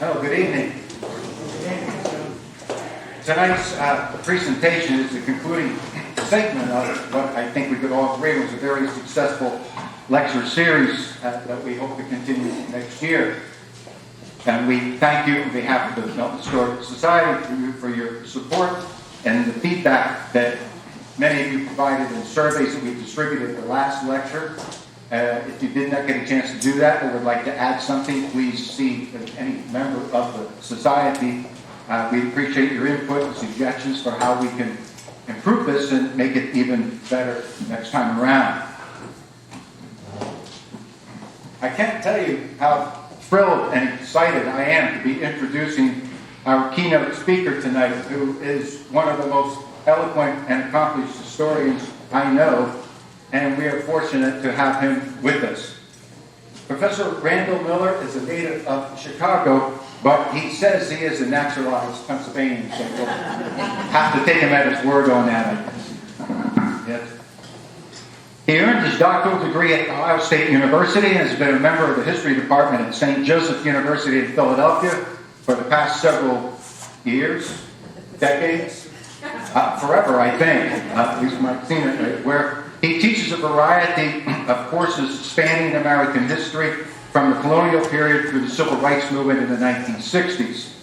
Hello, good evening. Tonight's presentation is the concluding segment of what I think we could all agree was a very successful lecture series that we hope to continue next year. And we thank you on behalf of the Milton Historical Society for your support and the feedback that many of you provided in surveys that we distributed at the last lecture. If you did not get a chance to do that or would like to add something, please see any member of the society. We appreciate your input and suggestions for how we can improve this and make it even better next time around. I can't tell you how thrilled and excited I am to be introducing our keynote speaker tonight, who is one of the most eloquent and accomplished historians I know, and we are fortunate to have him with us. Professor Randall Miller is a native of Chicago, but he says he is a naturalized Pennsylvanian, so we'll have to take him at his word on that, I guess. Yes. He earned his doctoral degree at Ohio State University and has been a member of the history department at St. Joseph University in Philadelphia for the past several years, decades, forever, I think, at least my senior grade, where he teaches a variety of courses spanning American history from the colonial period through the civil rights movement in the 1960s.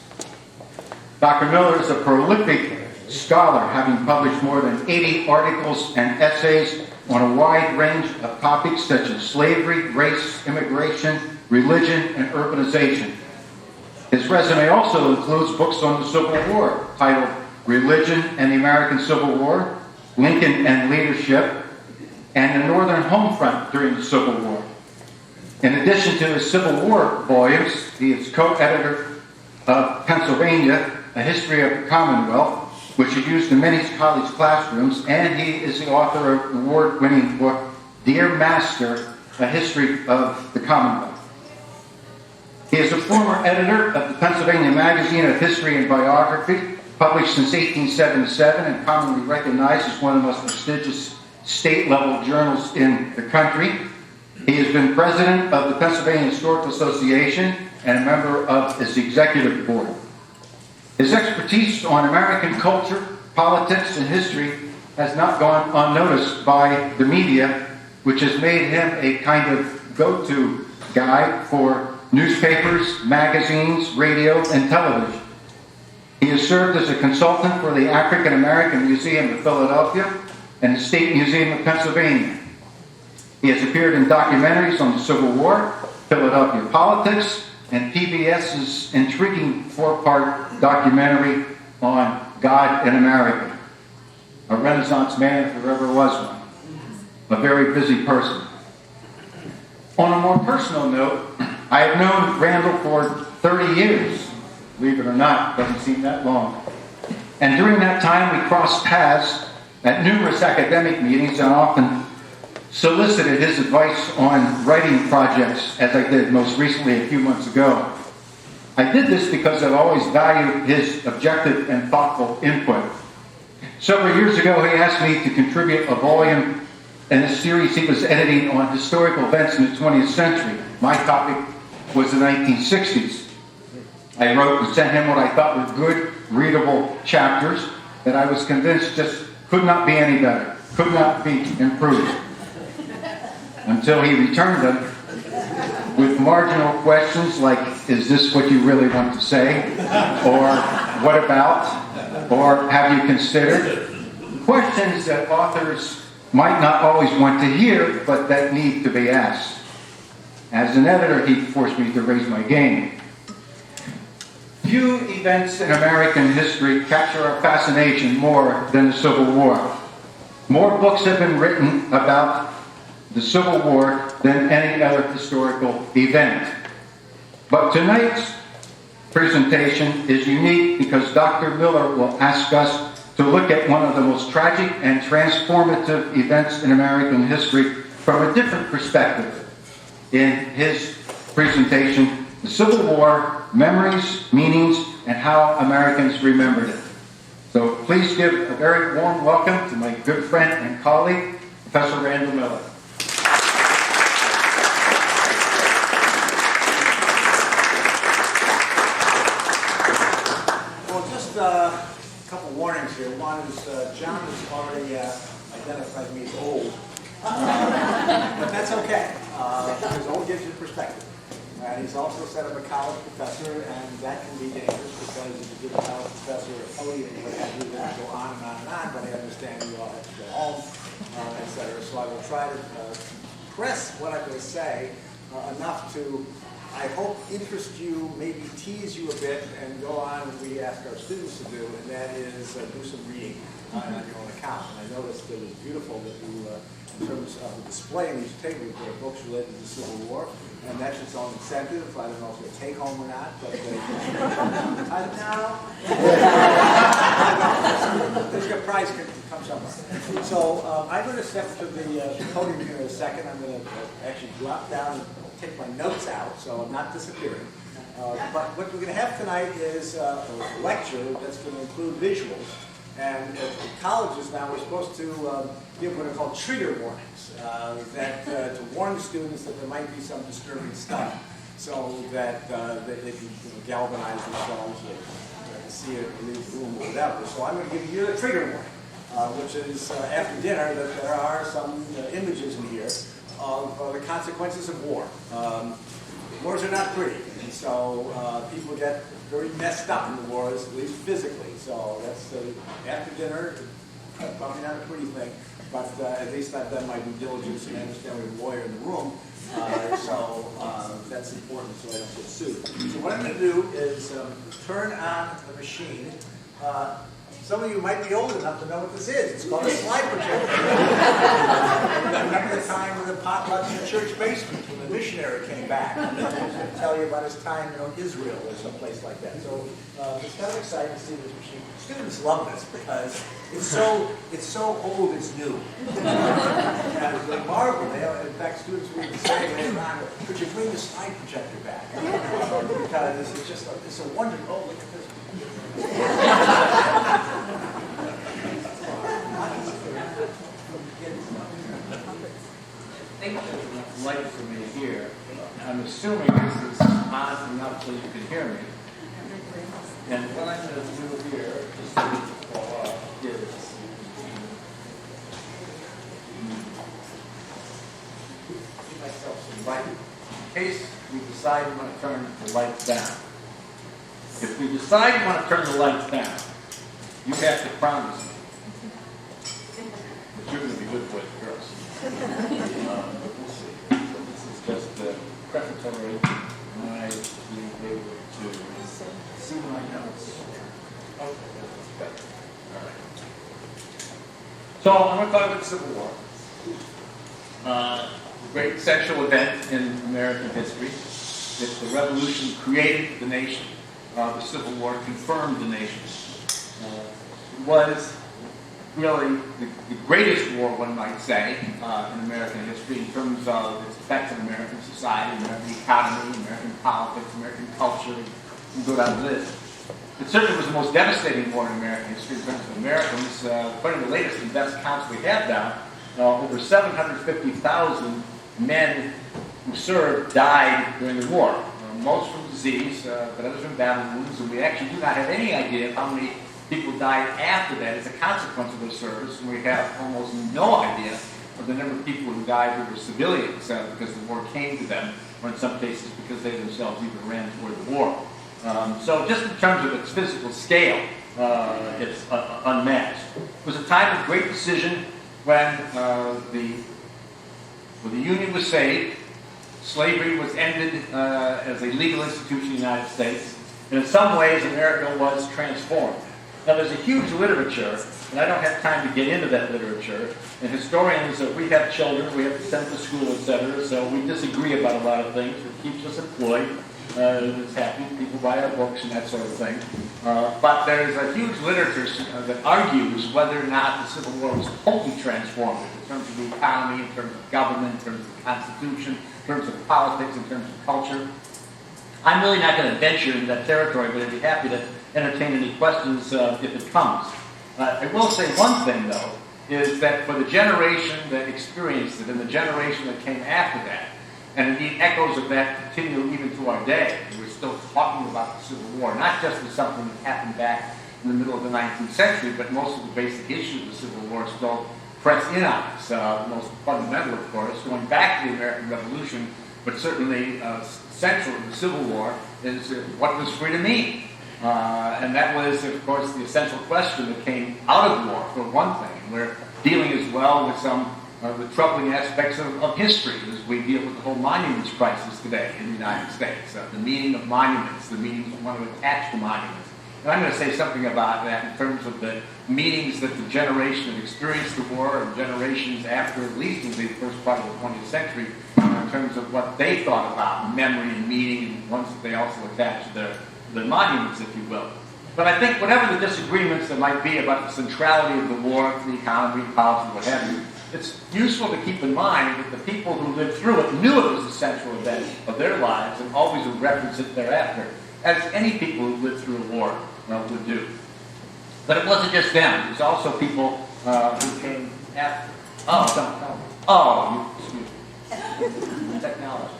Dr. Miller is a prolific scholar, having published more than 80 articles and essays on a wide range of topics such as slavery, race, immigration, religion, and urbanization. His resume also includes books on the Civil War, titled Religion and the American Civil War, Lincoln and Leadership, and the Northern Home Front during the Civil War. In addition to his Civil War volumes, he is co-editor of Pennsylvania, A History of the Commonwealth, which is used in many college classrooms, and he is the author of the award-winning book, Dear Master, A History of the Commonwealth. He is a former editor of the Pennsylvania Magazine of History and Biography, published since 1877 and commonly recognized as one of the most prestigious state-level journals in the country. He has been president of the Pennsylvania Historical Association and a member of its executive board. His expertise on American culture, politics, and history has not gone unnoticed by the media, which has made him a kind of go-to guy for newspapers, magazines, radio, and television. He has served as a consultant for the African American Museum of Philadelphia and the State Museum of Pennsylvania. He has appeared in documentaries on the Civil War, Philadelphia politics, and PBS's intriguing four-part documentary on God in America. A Renaissance man, if there ever was one. A very busy person. On a more personal note, I have known Randall for 30 years. Believe it or not, doesn't seem that long. And during that time, we crossed paths at numerous academic meetings and often solicited his advice on writing projects, as I did most recently a few months ago. I did this because I've always valued his objective and thoughtful input. Several years ago, he asked me to contribute a volume in a series he was editing on historical events in the 20th century. My topic was the 1960s. I wrote and sent him what I thought were good, readable chapters that I was convinced just could not be any better, could not be improved. Until he returned them with marginal questions like, is this what you really want to say? Or what about? Or have you considered? Questions that authors might not always want to hear, but that need to be asked. As an editor, he forced me to raise my game. Few events in American history capture our fascination more than the Civil War. More books have been written about the Civil War than any other historical event. But tonight's presentation is unique because Dr. Miller will ask us to look at one of the most tragic and transformative events in American history from a different perspective. In his presentation, the Civil War, Memories, Meanings, and How Americans Remembered It. So please give a very warm welcome to my good friend and colleague, Professor Randall Miller. warnings here. One is John has already identified me as old. But that's okay, because old gives you perspective. He's also said I'm a college professor, and that can be dangerous because if you give a college professor a podium and what have you, they go on and on and on, but I understand you all have to go home, etc. So I will try to press what I'm going to say enough to, I hope, interest you, maybe tease you a bit, and go on as we ask our students to do, and that is do some reading on your own account. And I noticed it was beautiful that you, in terms of the display in these tables, there are books related to the Civil War, and that's its own incentive. I don't know if it's a take-home or not, but I don't know. There's a prize can come somewhere. So I'm going to step to the podium here in a second. I'm going to actually drop down and take my notes out, so I'm not disappearing. But what we're going to have tonight is a lecture that's going to include visuals. And at colleges now, we're supposed to give what are called trigger warnings, to warn the students that there might be some disturbing stuff, so that they can galvanize themselves and see it or leave the room or whatever. So I'm going to give you a trigger warning, which is after dinner that there are some images in here of the consequences of war. Wars are not pretty, and so people get very messed up in the wars, at least physically. So that's after dinner, probably not a pretty thing, but at least I've done my due diligence and I understand we have a lawyer in the room. So that's important so I don't get sued. So what I'm going to do is turn on the machine. Some of you might be old enough to know what this is. It's called a slide projector. Remember the time with the potlucks in the church basement when the missionary came back and he was going to tell you about his time in Israel or someplace like that. So it's kind of exciting to see this machine. Students love this because it's so old it's new. And they marvel. In fact, students will even say later on, could you bring the slide projector back? Because it's a wonder. Oh, look at this. I think there's enough light for me here. I'm assuming this is on enough so you can hear me. And what I'm going to do here is give myself some light in case we decide we want to turn the lights down. If we decide we want to turn the lights down, you have to promise me that you're going to be good boys and girls. We'll see. So this is just preparatory. I being able to see my notes. Okay, that's better. All right. So I'm going to talk about the Civil War. A great central event in American history. The Revolution created the nation. The Civil War confirmed the nation. It was really the greatest war, one might say, in American history in terms of its effects on American society, American economy, American politics, American culture, and go down the list. It certainly was the most devastating war in American history in terms of Americans. According to the latest and best counts we have now, over 750,000 men who served died during the war. Most from disease, but others from battle wounds, and we actually do not have any idea of how many people died after that as a consequence of their service, and we have almost no idea of the number of people who died who were civilians because the war came to them, or in some cases because they themselves even ran toward the war. So just in terms of its physical scale, it's unmatched. It was a time of great decision when the Union was saved. Slavery was ended as a legal institution in the United States, and in some ways America was transformed. Now there's a huge literature, and I don't have time to get into that literature, and historians, we have children, we have to send to school, etc., so we disagree about a lot of things. It keeps us employed, it's happy, people buy our books and that sort of thing. But there's a huge literature that argues whether or not the Civil War was totally transformative in terms of the economy, in terms of government, in terms of the Constitution, in terms of politics, in terms of culture. I'm really not going to venture into that territory, but I'd be happy to entertain any questions if it comes. I will say one thing, though, is that for the generation that experienced it and the generation that came after that, and indeed echoes of that continue even to our day, we're still talking about the Civil War, not just as something that happened back in the middle of the 19th century, but most of the basic issues of the Civil War still press in on us. The most fundamental, of course, going back to the American Revolution, but certainly central to the Civil War, is what does freedom mean? And that was, of course, the essential question that came out of the war, for one thing. We're dealing as well with some of the troubling aspects of history as we deal with the whole monuments crisis today in the United States. The meaning of monuments, the meanings we want to attach to monuments. And I'm going to say something about that in terms of the meanings that the generation that experienced the war and generations after, at least in the first part of the 20th century, in terms of what they thought about memory and meaning, and ones that they also attached to the monuments, if you will. But I think whatever the disagreements there might be about the centrality of the war to the economy, policy, what have you, it's useful to keep in mind that the people who lived through it knew it was a central event of their lives and always would reference it thereafter, as any people who lived through a war would do. But it wasn't just them. It was also people who came after. Oh, don't tell me. Oh, excuse me. Technology.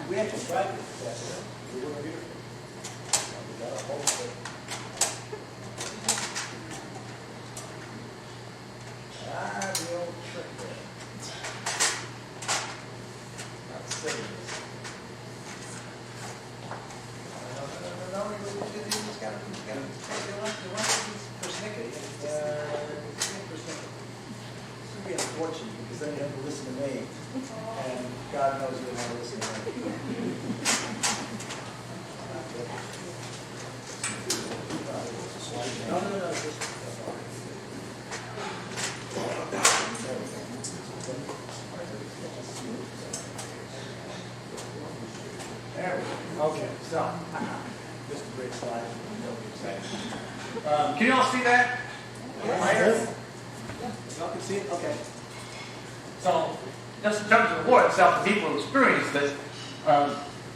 We had to try this. We were here. We got a whole thing. The old trick there. Not serious. No, you just got to persnickety. This would be unfortunate because then you have to listen to me, and God knows you don't want to listen to me. No, just. There we go. Okay, so, just a great slide. Can you all see that? Yes. Y'all can see it? Okay. So, just in terms of the war itself, the people who experienced it,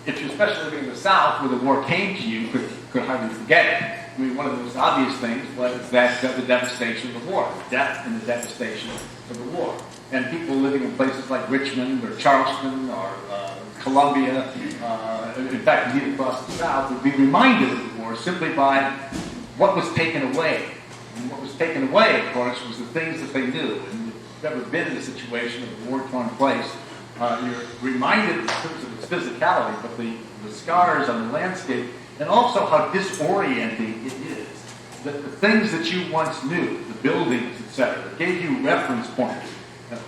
if you're especially living in the South where the war came to you, could hardly forget it. I mean, one of the most obvious things was that the devastation of the war, the death and the devastation of the war. And people living in places like Richmond or Charleston or Columbia, in fact, indeed across the South, would be reminded of the war simply by what was taken away. And what was taken away, of course, was the things that they knew. And if you've ever been in a situation of a war-torn place, you're reminded in terms of its physicality, but the scars on the landscape, and also how disorienting it is. That the things that you once knew, the buildings, etc., that gave you reference points,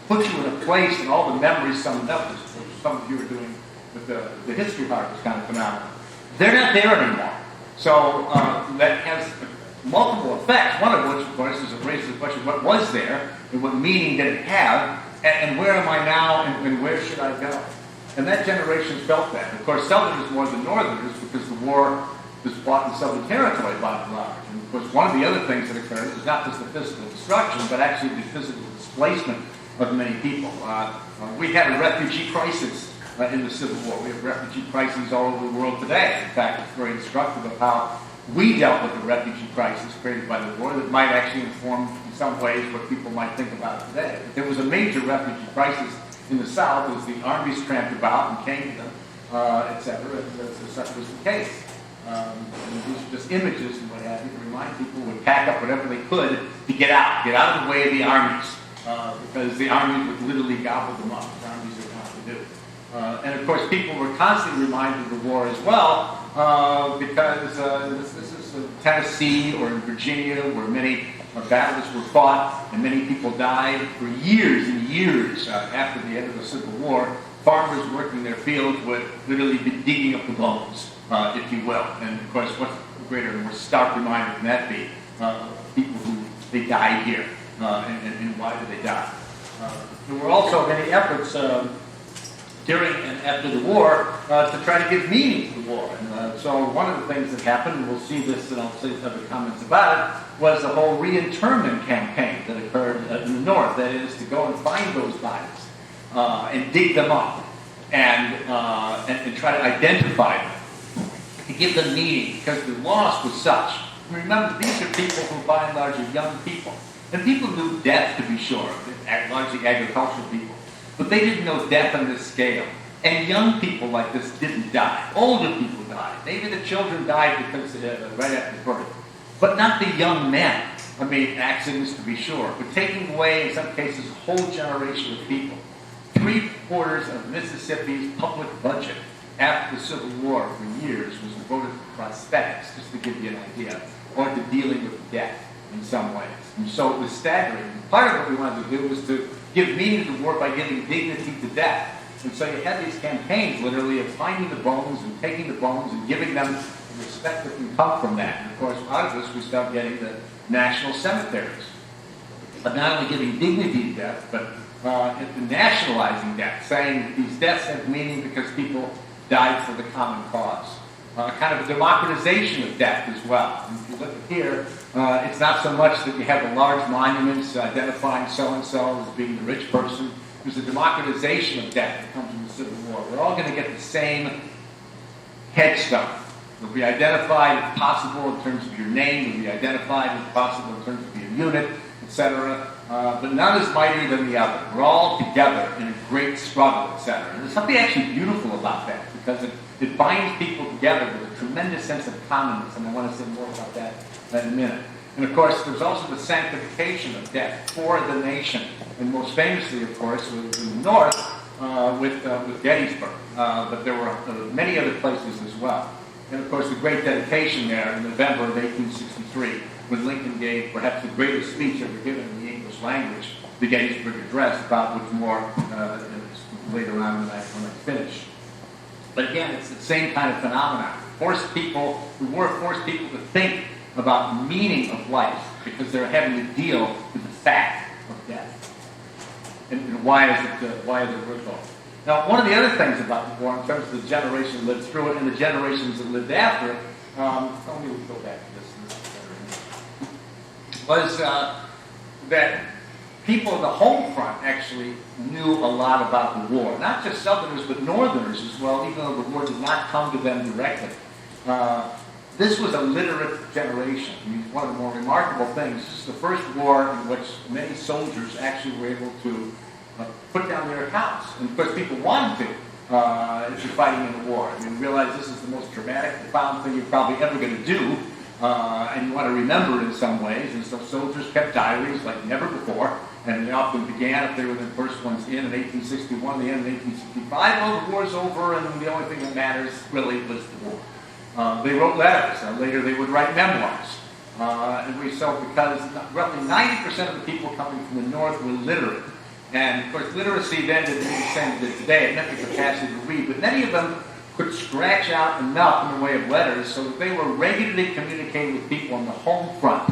put you in a place and all the memories summed up, as some of you are doing with the History Harvest kind of phenomenon. They're not there anymore. So that has multiple effects, one of which, of course, is it raises the question, what was there, and what meaning did it have, and where am I now, and where should I go? And that generation felt that. Of course, Southerners more than Northerners, because the war was fought in Southern territory by and large. And of course, one of the other things that occurred was not just the physical destruction, but actually the physical displacement of many people. We had a refugee crisis in the Civil War. We have refugee crises all over the world today. In fact, it's very instructive of how we dealt with the refugee crisis created by the war that might actually inform, in some ways, what people might think about it today. But there was a major refugee crisis in the South as the armies tramped about and came to them, etc. As such was the case. And these are just images and what have you to remind people would pack up whatever they could to get out of the way of the armies, because the armies would literally gobble them up. The armies are not to do. And of course, people were constantly reminded of the war as well, because this is Tennessee or in Virginia, where many battles were fought and many people died for years and years after the end of the Civil War. Farmers working their fields would literally be digging up the bones, if you will. And of course, what's greater and more stark reminder than that be? People who they died here, and why did they die? There were also many efforts during and after the war to try to give meaning to the war. And so one of the things that happened, and we'll see this and I'll say other comments about it, was the whole reinterment campaign that occurred in the North. That is, to go and find those bodies and dig them up and try to identify them, to give them meaning, because the loss was such. Remember, these are people who by and large are young people. And people knew death, to be sure, largely agricultural people. But they didn't know death on this scale. And young people like this didn't die. Older people died. Maybe the children died because right after birth. But not the young men. I mean, accidents to be sure. But taking away, in some cases, a whole generation of people. 3/4 of Mississippi's public budget after the Civil War for years was devoted to prosthetics, just to give you an idea, or to dealing with death in some ways. And so it was staggering. And part of what we wanted to do was to give meaning to war by giving dignity to death. And so you had these campaigns, literally, of finding the bones and taking the bones and giving them the respect that can come from that. And of course, out of this, we start getting the national cemeteries. But not only giving dignity to death, but nationalizing death, saying that these deaths have meaning because people died for the common cause. Kind of a democratization of death as well. And if you look at here, it's not so much that you have the large monuments identifying so-and-so as being the rich person. There's a democratization of death that comes from the Civil War. We're all going to get the same headstone. It'll be identified if possible in terms of your name. It'll be identified if possible in terms of your unit, etc. But none is mightier than the other. We're all together in a great struggle, etc. And there's something actually beautiful about that because it binds people together with a tremendous sense of commonness. And I want to say more about that in a minute. And of course, there's also the sanctification of death for the nation. And most famously, of course, was in the North with Gettysburg. But there were many other places as well. And of course, the great dedication there in November of 1863, when Lincoln gave perhaps the greatest speech ever given in the English language, the Gettysburg Address, about which more later on when I finish. But again, it's the same kind of phenomenon. The war forced people to think about the meaning of life because they're having to deal with the fact of death. And why is it worthwhile? Now, one of the other things about the war, in terms of the generation that lived through it and the generations that lived after it, let me go back to this, was that people in the home front actually knew a lot about the war. Not just Southerners, but Northerners as well, even though the war did not come to them directly. This was a literate generation. I mean, one of the more remarkable things. This is the first war in which many soldiers actually were able to put down their accounts. And of course, people wanted to if you're fighting in the war. I mean, realize this is the most dramatic, profound thing you're probably ever going to do, and you want to remember it in some ways. And so soldiers kept diaries like never before, and they often began, if they were the first ones in 1861, the end in 1865, well, the war's over, and the only thing that matters really was the war. They wrote letters. Later, they would write memoirs. And we saw because roughly 90% of the people coming from the North were literate. And, of course, literacy then didn't mean the same as it today. It meant the capacity to read. But many of them could scratch out enough in the way of letters so that they were regularly communicating with people on the home front.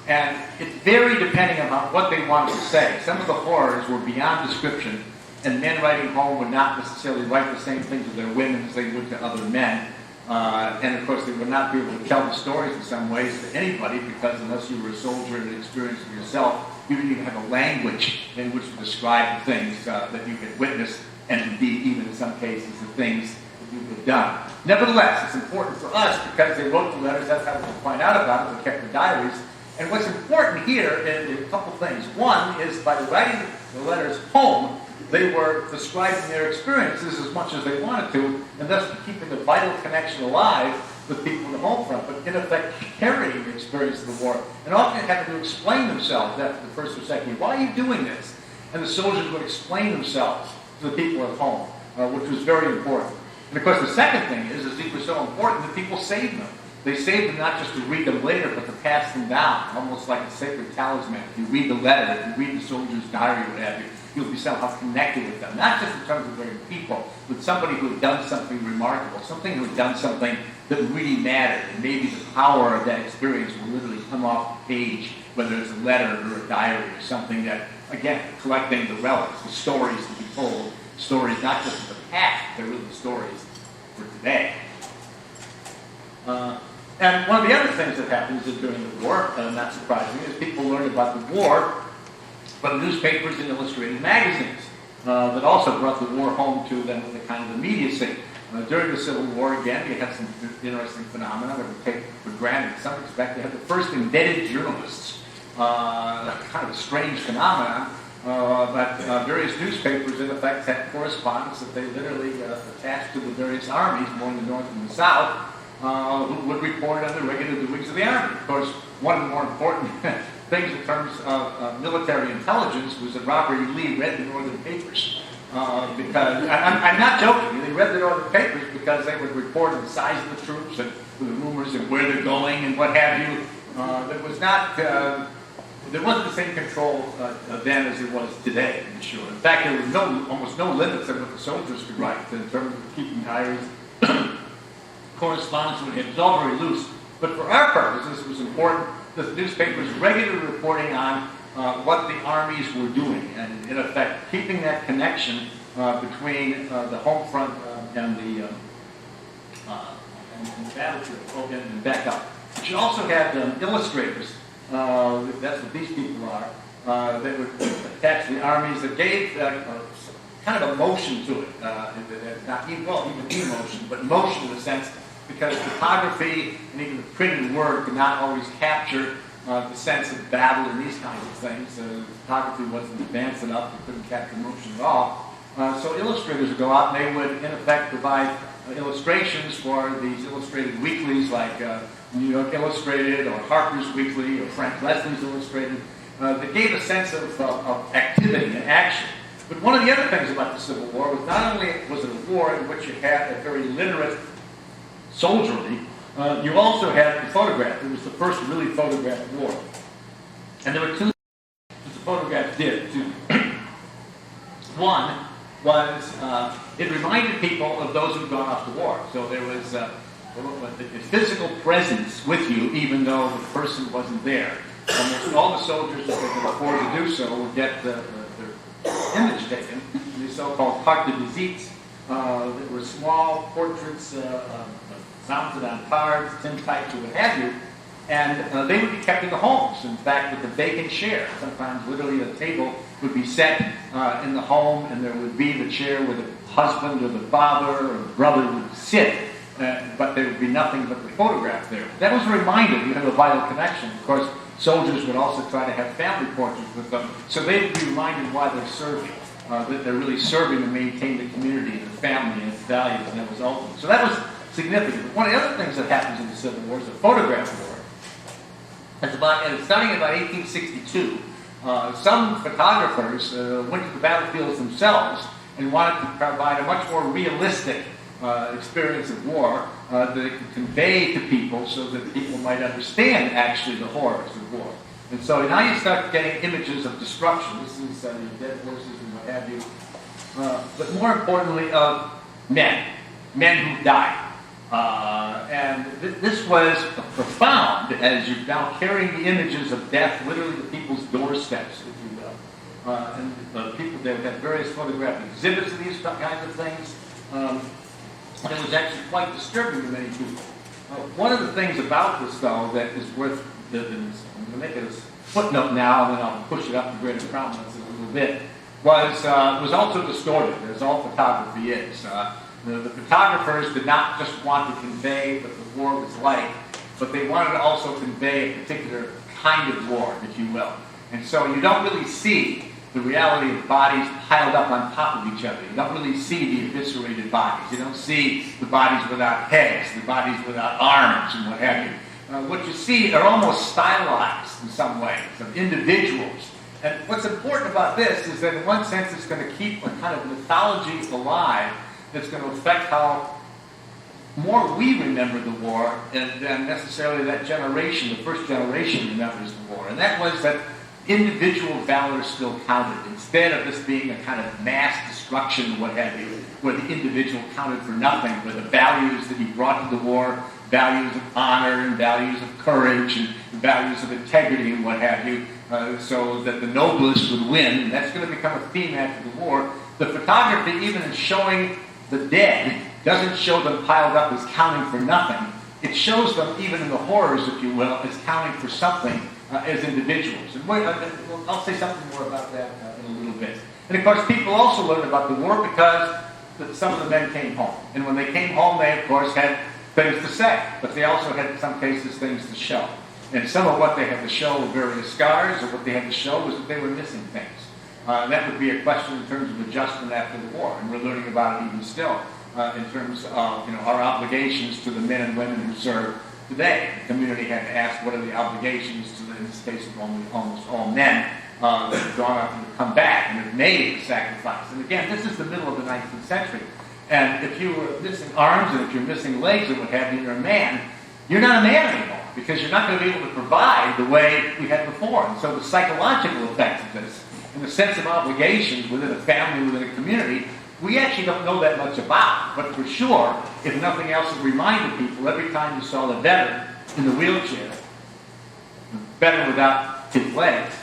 And it varied depending on what they wanted to say. Some of the horrors were beyond description, and men writing home would not necessarily write the same things to their women as they would to other men. And of course, they would not be able to tell the stories in some ways to anybody because unless you were a soldier and experienced it yourself, you didn't even have a language in which to describe the things that you had witnessed, and indeed, even in some cases, the things that you had done. Nevertheless, it's important for us because they wrote the letters. That's how we could find out about it. They kept the diaries. And what's important here is a couple things. One is by writing the letters home, they were describing their experiences as much as they wanted to, and thus keeping a vital connection alive with people in the home front, but in effect carrying the experience of the war, and often having to explain themselves after the first or second year. Why are you doing this? And the soldiers would explain themselves to the people at home, which was very important. And of course, the second thing is these were so important that people saved them. They saved them not just to read them later, but to pass them down, almost like a sacred talisman. If you read the letter, if you read the soldier's diary, what have you, you'll be somehow connected with them. Not just in terms of their people, but somebody who had done something remarkable, something who had done something that really mattered. And maybe the power of that experience will literally come off the page, whether it's a letter or a diary or something that, again, collecting the relics, the stories to be told, stories not just of the past, they're really stories for today. And one of the other things that happens during the war, not surprisingly, is people learned about the war from newspapers and illustrated magazines that also brought the war home to them with a kind of immediacy. During the Civil War, again, you have some interesting phenomena that we take for granted in some respect. You have the first embedded journalists, kind of a strange phenomenon. but various newspapers, in effect, had correspondents that they literally attached to the various armies, more in the north and the south, who would report on the regular doings of the army. Of course, one of the more important things in terms of military intelligence was that Robert E. Lee read the northern papers. Because I'm not joking. They read the northern papers because they would report on the size of the troops and the rumors of where they're going and what have you. There wasn't the same control then as there was today, to be sure. In fact, there was almost no limits on what the soldiers could write in terms of keeping diaries, correspondence with him. It was all very loose. But for our purposes, it was important that the newspapers regularly reporting on what the armies were doing, and in effect, keeping that connection between the home front and the battlefield. And back up. But you also had illustrators. That's what these people are. That would attach the armies that gave kind of emotion to it. Not even emotion, but motion in a sense, because photography and even the printed word could not always capture the sense of battle and these kinds of things. Photography wasn't advanced enough; it couldn't capture motion at all. So illustrators would go out and they would, in effect, provide illustrations for these illustrated weeklies like New York Illustrated or Harper's Weekly or Frank Leslie's Illustrated that gave a sense of activity and action. But one of the other things about the Civil War was not only was it a war in which you had a very literate soldiery, you also had the photograph. It was the first really photographed war. And there were two things that the photograph did, too. One was it reminded people of those who'd gone off to war. So there was a physical presence with you, even though the person wasn't there. Almost all the soldiers, if they could afford to do so, would get their image taken, the so-called carte de visite. There were small portraits mounted on cards, tintypes, or what have you, and they would be kept in the homes. In fact, with the vacant chair, sometimes literally a table would be set in the home, and there would be the chair where the husband or the father or the brother would sit, but there would be nothing but the photograph there. That was a reminder you had a vital connection. Of course, soldiers would also try to have family portraits with them, so they would be reminded why they're serving, that they're really serving to maintain the community and the family and its values, and that was ultimate. So that was significant. But one of the other things that happens in the Civil War is the photograph war. Starting in about 1862, some photographers went to the battlefields themselves and wanted to provide a much more realistic experience of war that they could convey to people so that people might understand actually the horrors of war. And so now you start getting images of destruction. This is dead horses and what have you. But more importantly, of men who died. This was profound as you're now carrying the images of death literally to people's doorsteps, if you will. And people, they had various photographic exhibits of these kinds of things. And it was actually quite disturbing to many people. One of the things about this, though, that is worth, I'm going to make it a footnote now, and then I'll push it up to greater prominence in a little bit, was also distorted, as all photography is. The photographers did not just want to convey what the war was like, but they wanted to also convey a particular kind of war, if you will. And so you don't really see the reality of bodies piled up on top of each other. You don't really see the eviscerated bodies. You don't see the bodies without heads, the bodies without arms, and what have you. What you see are almost stylized in some ways of individuals. And what's important about this is that in one sense it's going to keep a kind of mythology alive that's going to affect how more we remember the war than necessarily that generation, the first generation, remembers the war. And that was that individual valor still counted, instead of this being a kind of mass destruction, what have you, where the individual counted for nothing, where the values that he brought to the war, values of honor and values of courage and values of integrity and what have you, so that the noblest would win, and that's going to become a theme after the war. The photography, even in showing the dead, doesn't show them piled up as counting for nothing. It shows them, even in the horrors, if you will, as counting for something as individuals. And I'll say something more about that in a little bit. And of course, people also learned about the war because some of the men came home. And when they came home, they, of course, had things to say. But they also had, in some cases, things to show. And some of what they had to show were various scars, or what they had to show was that they were missing things. That would be a question in terms of adjustment after the war, and we're learning about it even still in terms of our obligations to the men and women who serve today. The community had to ask what are the obligations to, in this case, of almost all men that have gone off and come back and have made a sacrifice. And again, this is the middle of the 19th century. And if you were missing arms and if you're missing legs and what have you, you're a man, you're not a man anymore because you're not going to be able to provide the way we had before. And so the psychological effects of this and the sense of obligations within a family, within a community, we actually don't know that much about. But for sure, if nothing else, it reminded people every time you saw a veteran in the wheelchair, a veteran without his legs,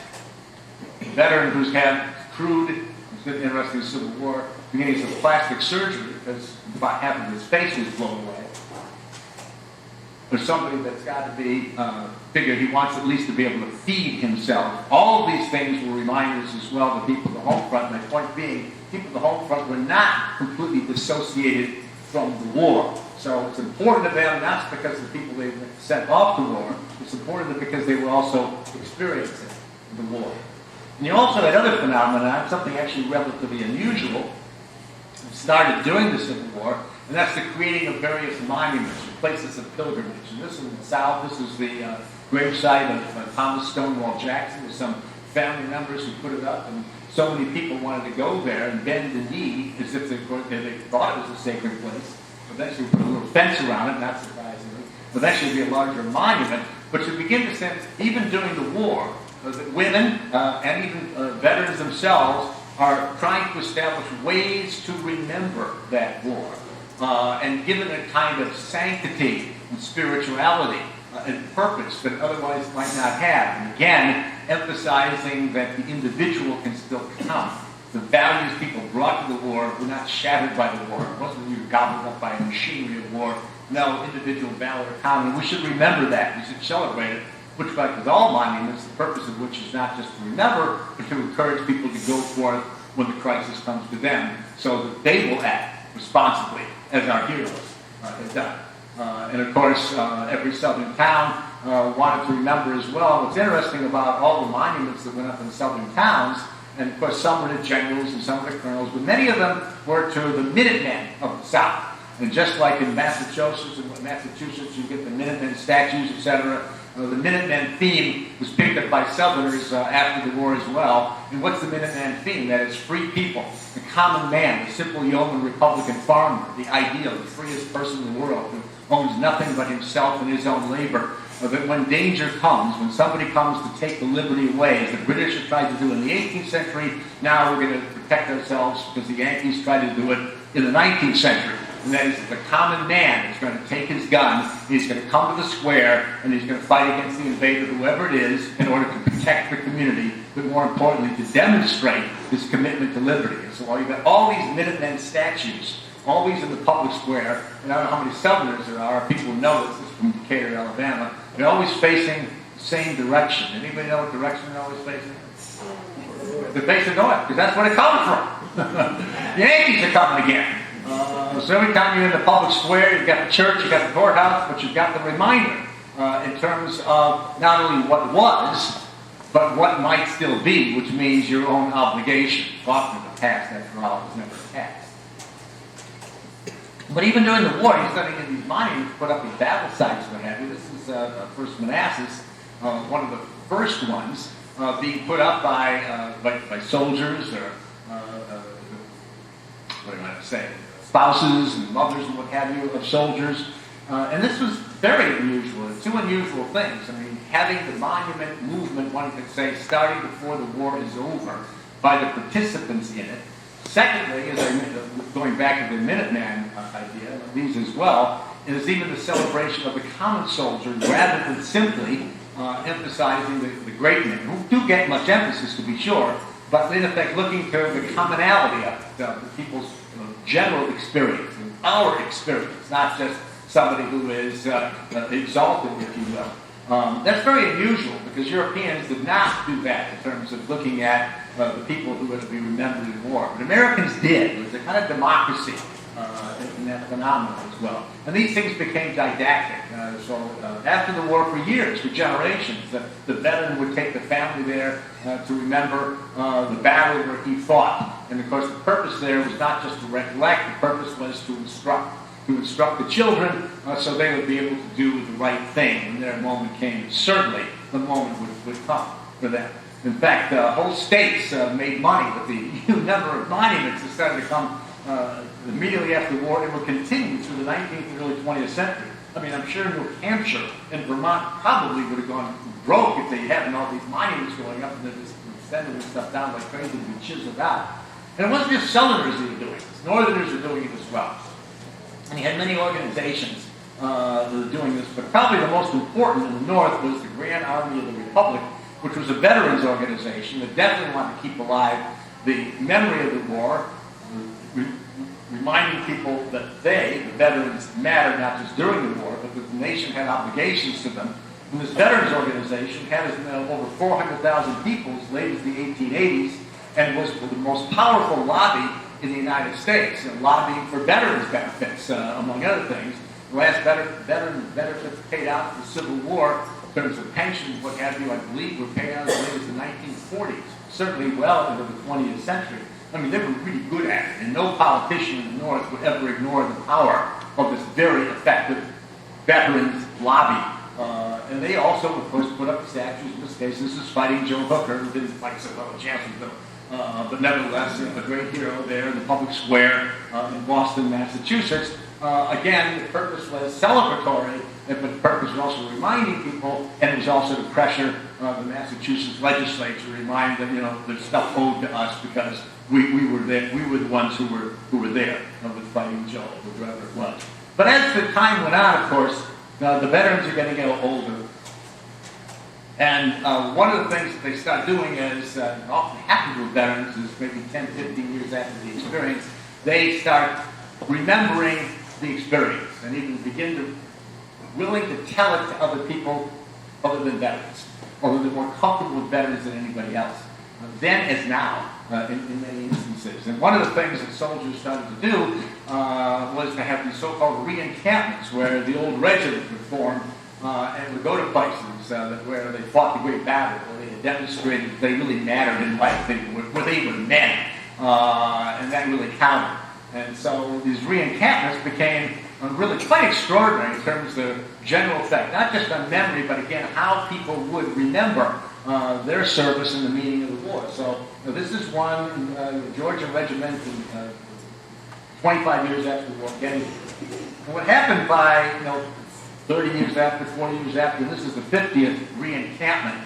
a veteran who's had crude, it's interesting, the Civil War, beginnings of plastic surgery because about half of his face was blown away. There's somebody that's got to be figured he wants at least to be able to feed himself. All of these things will remind us as well, the people at the home front. My point being, people at the home front were not completely dissociated from the war. So it's important to them, not because the people they sent off to war, it's important because they were also experiencing the war. And you also had other phenomena, something actually relatively unusual, started during the Civil War, and that's the creating of various monuments, or places of pilgrimage. And this is in the South, this is the gravesite of Thomas Stonewall Jackson. There's some family members who put it up, and so many people wanted to go there and bend the knee as if they thought it was a sacred place. Eventually put a little fence around it, not surprisingly. Eventually be a larger monument. But you begin to sense, even during the war, that women and even veterans themselves are trying to establish ways to remember that war and give it a kind of sanctity and spirituality and purpose that otherwise might not have. And again, emphasizing that the individual can still count. The values people brought to the war were not shattered by the war. It wasn't you gobbled up by the machinery of war. No, individual valor counted. We should remember that. We should celebrate it. Which, like with all monuments, the purpose of which is not just to remember, but to encourage people to go forth when the crisis comes to them, so that they will act responsibly, as our heroes have done. And of course, every southern town wanted to remember as well. What's interesting about all the monuments that went up in southern towns, and of course some were to generals and some were to colonels, but many of them were to the Minutemen of the South. And just like in Massachusetts, you get the Minutemen statues, etc., the Minutemen theme was picked up by Southerners after the war as well. And what's the Minuteman theme? That is free people, the common man, the simple yeoman Republican farmer, the ideal, the freest person in the world who owns nothing but himself and his own labor. That when danger comes, when somebody comes to take the liberty away, as the British have tried to do in the 18th century, now we're going to protect ourselves because the Yankees tried to do it in the 19th century. And that is the common man is going to take his gun, he's going to come to the square, and he's going to fight against the invader, whoever it is, in order to protect the community, but more importantly, to demonstrate his commitment to liberty. And so you've got all these Minutemen statues, always in the public square, and I don't know how many Southerners there are, people who know this is from Decatur, Alabama, they're always facing the same direction. Anybody know what direction they're always facing? They're facing north, because that's where they come from. The Yankees are coming again. So every time you're in the public square, you've got the church, you've got the courthouse, but you've got the reminder in terms of not only what was, but what might still be, which means your own obligation. Often the past, after all, is never the past. But even during the war, you're starting to get these monuments put up in battle sites, what have you. This is First Manassas, one of the first ones being put up by soldiers or what am I to say? Spouses and mothers and what have you of soldiers. And this was very unusual. Two unusual things. I mean, having the monument movement, one could say, starting before the war is over by the participants in it. Secondly, going back to the Minuteman idea, these as well, is even the celebration of the common soldier rather than simply emphasizing the great men, who do get much emphasis to be sure, but in effect looking to the commonality of the people's general experience, and our experience, not just somebody who is exalted, if you will. That's very unusual because Europeans did not do that in terms of looking at the people who were to be remembered in war. But Americans did. It was a kind of democracy in that phenomenon as well. And these things became didactic. So after the war, for years, for generations, the veteran would take the family there to remember the battle where he fought. And of course, the purpose there was not just to recollect, the purpose was to instruct the children so they would be able to do the right thing when their moment came. Certainly, the moment would come for them. In fact, whole states made money with the number of monuments that started to come immediately after the war. It would continue through the 19th and early 20th century. I mean, I'm sure New Hampshire and Vermont probably would have gone broke if they hadn't all these monuments going up and they're just sending this stuff down like crazy to be chiseled out. And it wasn't just Southerners that were doing this. Northerners were doing it as well. And he had many organizations that were doing this, but probably the most important in the North was the Grand Army of the Republic, which was a veterans organization that definitely wanted to keep alive the memory of the war, reminding people that they, the veterans, mattered not just during the war, but that the nation had obligations to them. And this veterans organization had over 400,000 people as late as the 1880s and was the most powerful lobby in the United States, lobbying for veterans benefits, among other things. The last veteran benefits paid out in the Civil War in terms of pensions, what have you, I believe were paid out as late as the 1940s, certainly well into the 20th century. I mean, they were really good at it, and no politician in the North would ever ignore the power of this very effective veterans lobby. And they also, of course, put up statues. In this case, this is fighting Joe Hooker, who didn't fight so well in Chancellorsville. But nevertheless, a great hero there in the public square in Boston, Massachusetts. Again, the purpose was celebratory, but the purpose was also reminding people, and it was also to pressure the Massachusetts legislature to remind them, there's stuff owed to us because we were there. We were the ones who were there with fighting Joe, or whoever it was. But as the time went on, of course, the veterans are getting older. And one of the things that they start doing is, often happens with veterans, is maybe 10, 15 years after the experience, they start remembering the experience and even begin to willing to tell it to other people other than veterans, although they're more comfortable with veterans than anybody else, then as now, in many instances. And one of the things that soldiers started to do was to have these so-called re-encampments where the old regiment would form and would go to places where they fought the great battle, where they had demonstrated that they really mattered in life, where they were men, and that really counted. And so these re-encampments became really quite extraordinary in terms of the general effect, not just on memory, but again, how people would remember their service and the meaning of the war. So this is one in the Georgia Regiment, 25 years after the war. Again, and what happened by 30 years after, 40 years after, and this is the 50th re-encampment,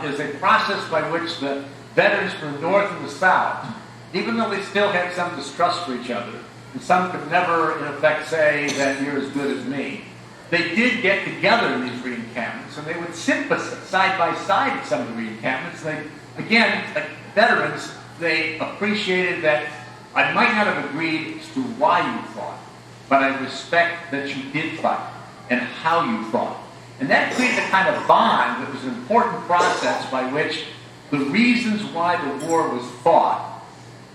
is a process by which the veterans from the North and the South, even though they still had some distrust for each other, and some could never, in effect, say that you're as good as me, they did get together in these re-encampments, and they would sit side by side at some of the re-encampments. They, again, like veterans, they appreciated that I might not have agreed as to why you fought, but I respect that you did fight and how you fought. And that created a kind of bond that was an important process by which the reasons why the war was fought,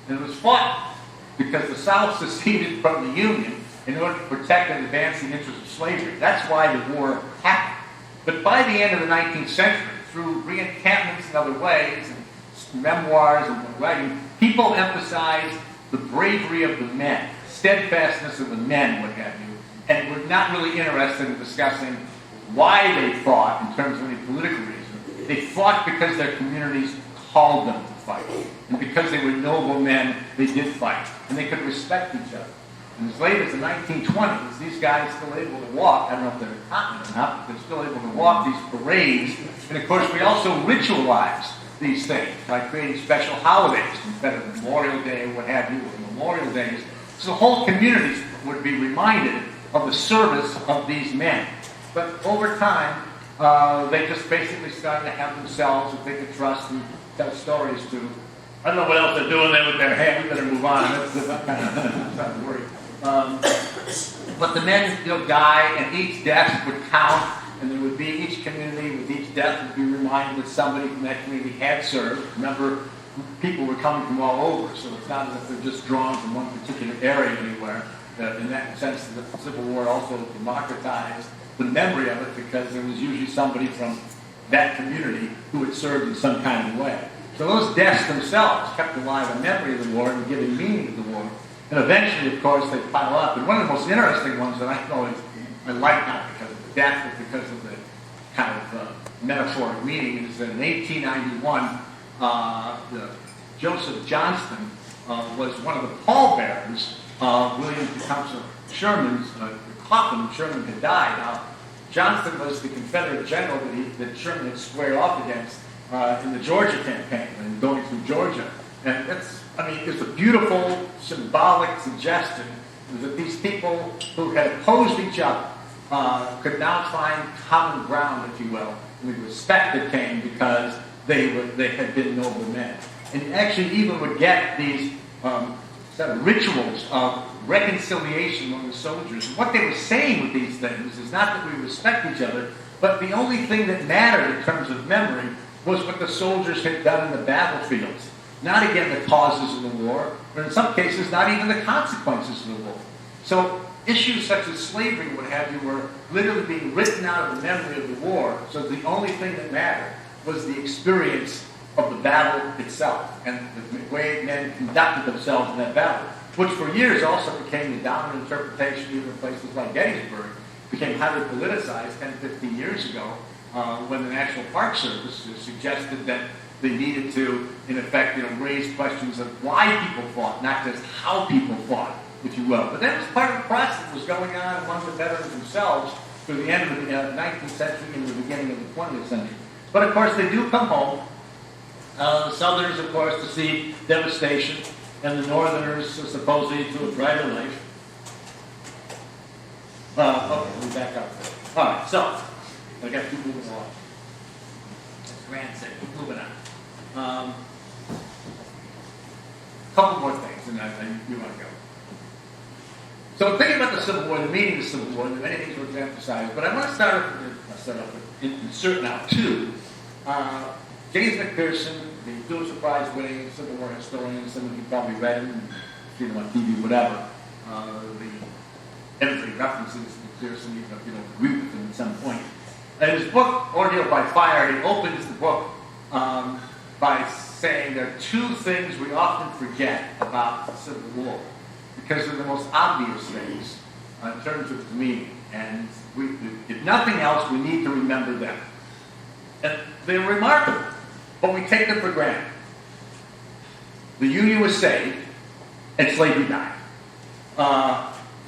and it was fought because the South seceded from the Union in order to protect and advance the interests of slavery. That's why the war happened. But by the end of the 19th century, through re-encampments and other ways, and memoirs and writing, people emphasized the bravery of the men, steadfastness of the men, what have you, and were not really interested in discussing why they fought in terms of any political reason. They fought because their communities called them to fight. And because they were noble men, they did fight. And they could respect each other. And as late as the 1920s, these guys still able to walk. I don't know if they're incontinent or not, but they're still able to walk these parades. And of course, we also ritualized these things by creating special holidays instead of Memorial Day or what have you, or Memorial Days. So the whole community would be reminded of the service of these men. But over time, they just basically started to have themselves that they could trust and tell stories to. I don't know what else they're doing there with their hair. We better move on. That's not worried. But the men die, and each death would count, and there would be each community with each death would be reminded that somebody from that community had served. Remember, people were coming from all over, so it's not as if they're just drawn from one particular area anywhere. In that sense, the Civil War also democratized the memory of it because there was usually somebody from that community who had served in some kind of way. So those deaths themselves kept alive a memory of the war and giving meaning to the war. And eventually, of course, they pile up. And one of the most interesting ones that I like, not because of the death, but because of the kind of metaphoric meaning, is that in 1891, Joseph Johnston was one of the pallbearers of William Tecumseh Sherman's coffin. Sherman had died. Now, Johnston was the Confederate general that Sherman had squared off against in the Georgia campaign and going through Georgia. And it's a beautiful, symbolic suggestion that these people who had opposed each other could now find common ground, if you will, with respect that came because they had been noble men. And you actually even would get these sort of rituals of reconciliation among the soldiers. And what they were saying with these things is not that we respect each other, but the only thing that mattered in terms of memory was what the soldiers had done in the battlefields. Not, again, the causes of the war, or in some cases, not even the consequences of the war. So issues such as slavery, what have you, were literally being written out of the memory of the war, so the only thing that mattered was the experience of the battle itself and the way men conducted themselves in that battle, which for years also became the dominant interpretation even in places like Gettysburg, became highly politicized 10, 15 years ago when the National Park Service suggested that they needed to, in effect, raise questions of why people fought, not just how people fought, if you will. But that was part of the process that was going on among the veterans themselves through the end of the 19th century and the beginning of the 20th century. But, of course, they do come home. The Southerners, of course, to see devastation, and the Northerners supposedly to a brighter life. Okay, we'll back up. All right, so I got two moving along. As Grant said, keep moving on. Couple more things, and you want to go. So thinking about the Civil War, the meaning of the Civil War, there are many things we're going to emphasize, but I want to start off with insert now two. James McPherson, the Pulitzer Prize winning Civil War historian, some of you probably read him, seen him on TV, whatever. Everybody references McPherson, even if you don't agree with him at some point. In his book, Ordeal by Fire, he opens the book by saying there are two things we often forget about the Civil War, because they're the most obvious things in terms of the meaning. And if nothing else, we need to remember them. And they're remarkable, but we take them for granted. The Union was saved, and slavery died.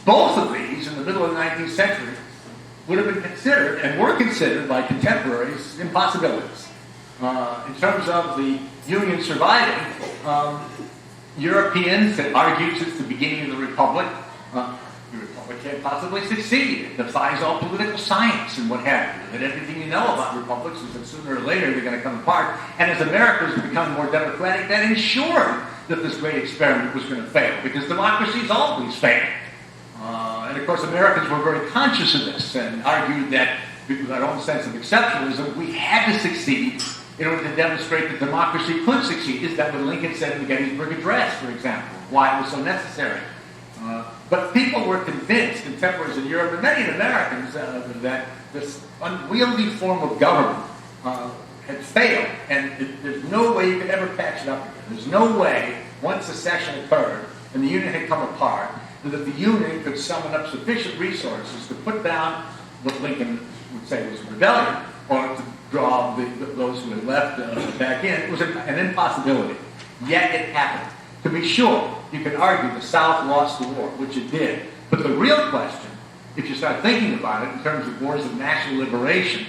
Both of these, in the middle of the 19th century, would have been considered, and were considered by contemporaries, impossibilities. In terms of the Union surviving, Europeans had argued since the beginning of the Republic, the Republic can't possibly succeed. It defies all political science and what have you. That everything you know about republics is that sooner or later they're going to come apart. And as Americans become more democratic, that ensured that this great experiment was going to fail, because democracies always fail. And of course, Americans were very conscious of this and argued that, with our own sense of exceptionalism, we had to succeed in order to demonstrate that democracy could succeed. Is that what Lincoln said in the Gettysburg Address, for example? Why it was so necessary. But people were convinced, contemporaries in Europe, and many Americans, that this unwieldy form of government had failed, and there's no way you could ever patch it up again. There's no way, once secession occurred and the Union had come apart, that the Union could summon up sufficient resources to put down what Lincoln would say was a rebellion, or to draw those who had left back in. It was an impossibility. Yet it happened. To be sure, you can argue the South lost the war, which it did. But the real question, if you start thinking about it in terms of wars of national liberation,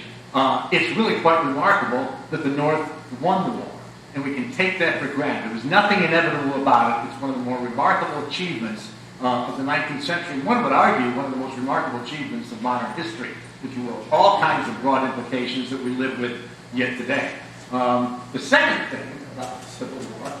it's really quite remarkable that the North won the war. And we can take that for granted. There was nothing inevitable about it. It's one of the more remarkable achievements of the 19th century. One would argue one of the most remarkable achievements of modern history, if you will. All kinds of broad implications that we live with yet today. The second thing about the Civil War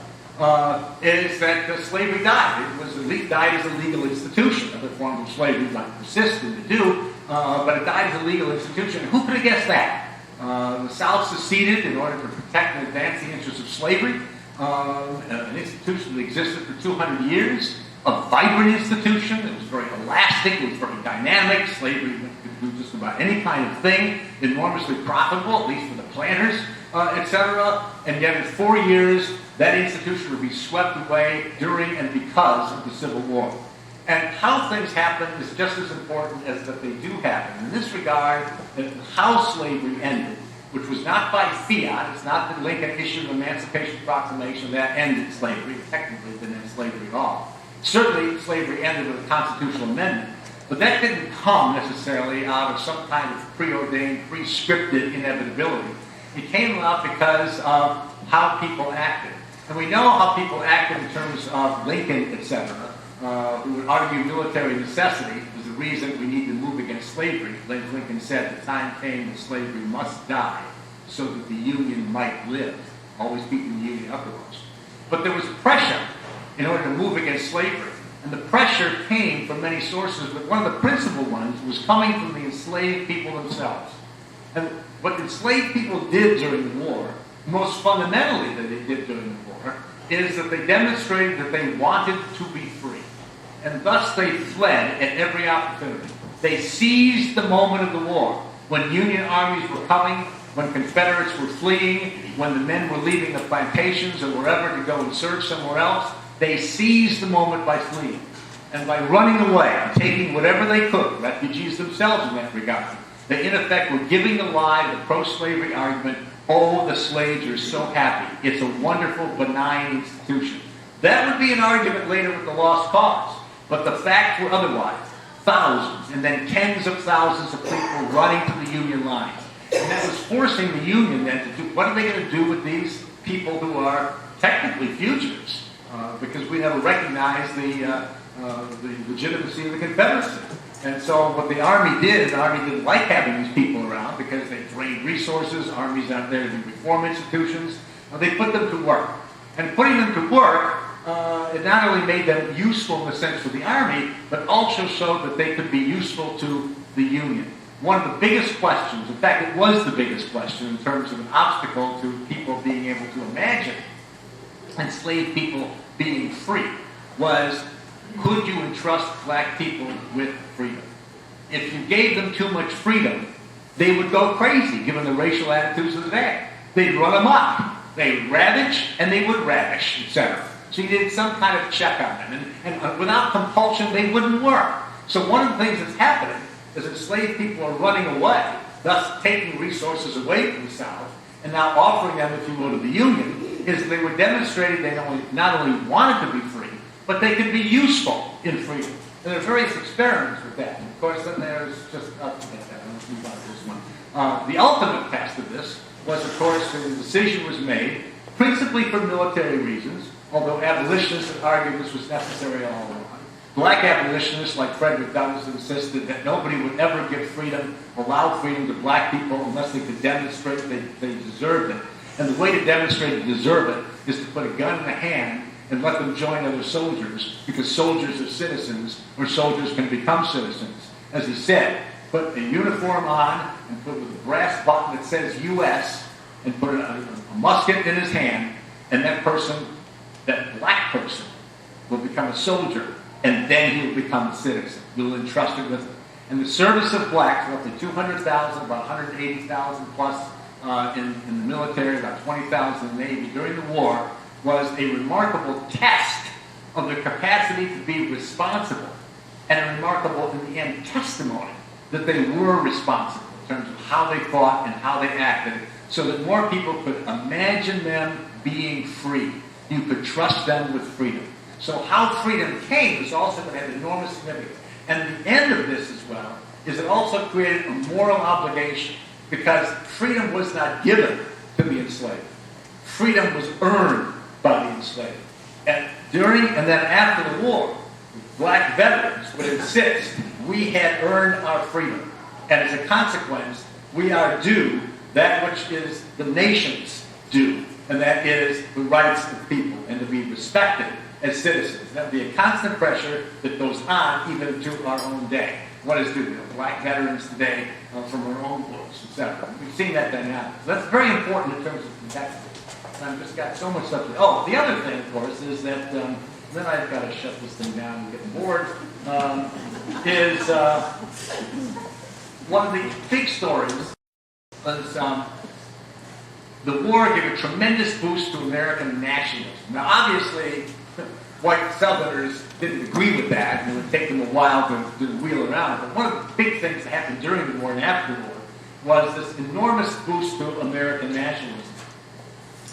is that slavery died. It died as a legal institution. Other forms of slavery might persist and to do, but it died as a legal institution. Who could have guessed that? The South seceded in order to protect and advance the interests of slavery. an institution that existed for 200 years, a vibrant institution. It was very elastic, it was very dynamic. Slavery could do just about any kind of thing, enormously profitable, at least for the planters, etc. And yet in 4 years, that institution would be swept away during and because of the Civil War. And how things happen is just as important as that they do happen. In this regard, how slavery ended, which was not by fiat, it's not that Lincoln issued an Emancipation Proclamation that ended slavery. Technically, it didn't end slavery at all. Certainly, slavery ended with a constitutional amendment, but that didn't come necessarily out of some kind of preordained, pre-scripted inevitability. It came about because of how people acted. And we know how people acted in terms of Lincoln, etc., who would argue military necessity was the reason we need to move against slavery. Lincoln said the time came that slavery must die so that the Union might live, always keeping the Union uppermost. But there was pressure in order to move against slavery. And the pressure came from many sources, but one of the principal ones was coming from the enslaved people themselves. And what enslaved people did during the war, most fundamentally that they did during the war, is that they demonstrated that they wanted to be free. And thus they fled at every opportunity. They seized the moment of the war, when Union armies were coming, when Confederates were fleeing, when the men were leaving the plantations or wherever to go and serve somewhere else. They seized the moment by fleeing. And by running away and taking whatever they could, refugees themselves in that regard, they in effect were giving the lie to the pro-slavery argument, oh, the slaves are so happy. It's a wonderful, benign institution. That would be an argument later with the lost cause. But the facts were otherwise. Thousands and then tens of thousands of people running to the Union lines. And that was forcing the Union then to do, what are they going to do with these people who are technically fugitives? Because we never recognized the legitimacy of the Confederacy. And so what the Army did, the Army didn't like having these people around because they drained resources. Armies aren't there to be reform institutions. They put them to work. And putting them to work, it not only made them useful in the sense for the Army, but also showed that they could be useful to the Union. One of the biggest questions, in fact, it was the biggest question in terms of an obstacle to people being able to imagine enslaved people being free, was could you entrust black people with freedom? If you gave them too much freedom, they would go crazy, given the racial attitudes of the day. They'd run amok. They'd ravage, and they would ravish, etc. So you did some kind of check on them. And without compulsion, they wouldn't work. So one of the things that's happening is enslaved people are running away, thus taking resources away from the South, and now offering them, if you will, to the Union, is they were demonstrating they not only wanted to be free, but they could be useful in freedom. And there are various experiments with that. And of course, then there's just, forget that, I don't know about this one. The ultimate test of this was, of course, the decision was made, principally for military reasons, although abolitionists had argued this was necessary all along. Black abolitionists like Frederick Douglass insisted that nobody would ever give freedom, allow freedom to black people unless they could demonstrate they deserved it. And the way to demonstrate they deserve it is to put a gun in the hand and let them join other soldiers, because soldiers are citizens, or soldiers can become citizens. As he said, put a uniform on and put with a brass button that says U.S. and put a musket in his hand, and that person, that black person, will become a soldier, and then he will become a citizen. You'll entrust it with him. And the service of blacks, roughly 200,000, about 180,000 plus in the military, about 20,000 in the Navy during the war, was a remarkable test of their capacity to be responsible, and a remarkable, in the end, testimony that they were responsible in terms of how they thought and how they acted, so that more people could imagine them being free. You could trust them with freedom. So how freedom came is also going to have enormous significance. And the end of this as well is it also created a moral obligation, because freedom was not given to the enslaved. Freedom was earned by the enslaved. And during and then after the war, black veterans would insist we had earned our freedom. And as a consequence, we are due that which is the nation's due, and that is the rights of people and to be respected as citizens. That would be a constant pressure that goes on even to our own day. What is due? Black veterans today from our own books, etc. We've seen that dynamic. So that's very important in terms of contextual. I've just got so much stuff to... Oh, the other thing, of course, is that, then I've got to shut this thing down and get bored, is one of the big stories was the war gave a tremendous boost to American nationalism. Now, obviously, white Southerners didn't agree with that, and it would take them a while to wheel around. But one of the big things that happened during the war and after the war was this enormous boost to American nationalism.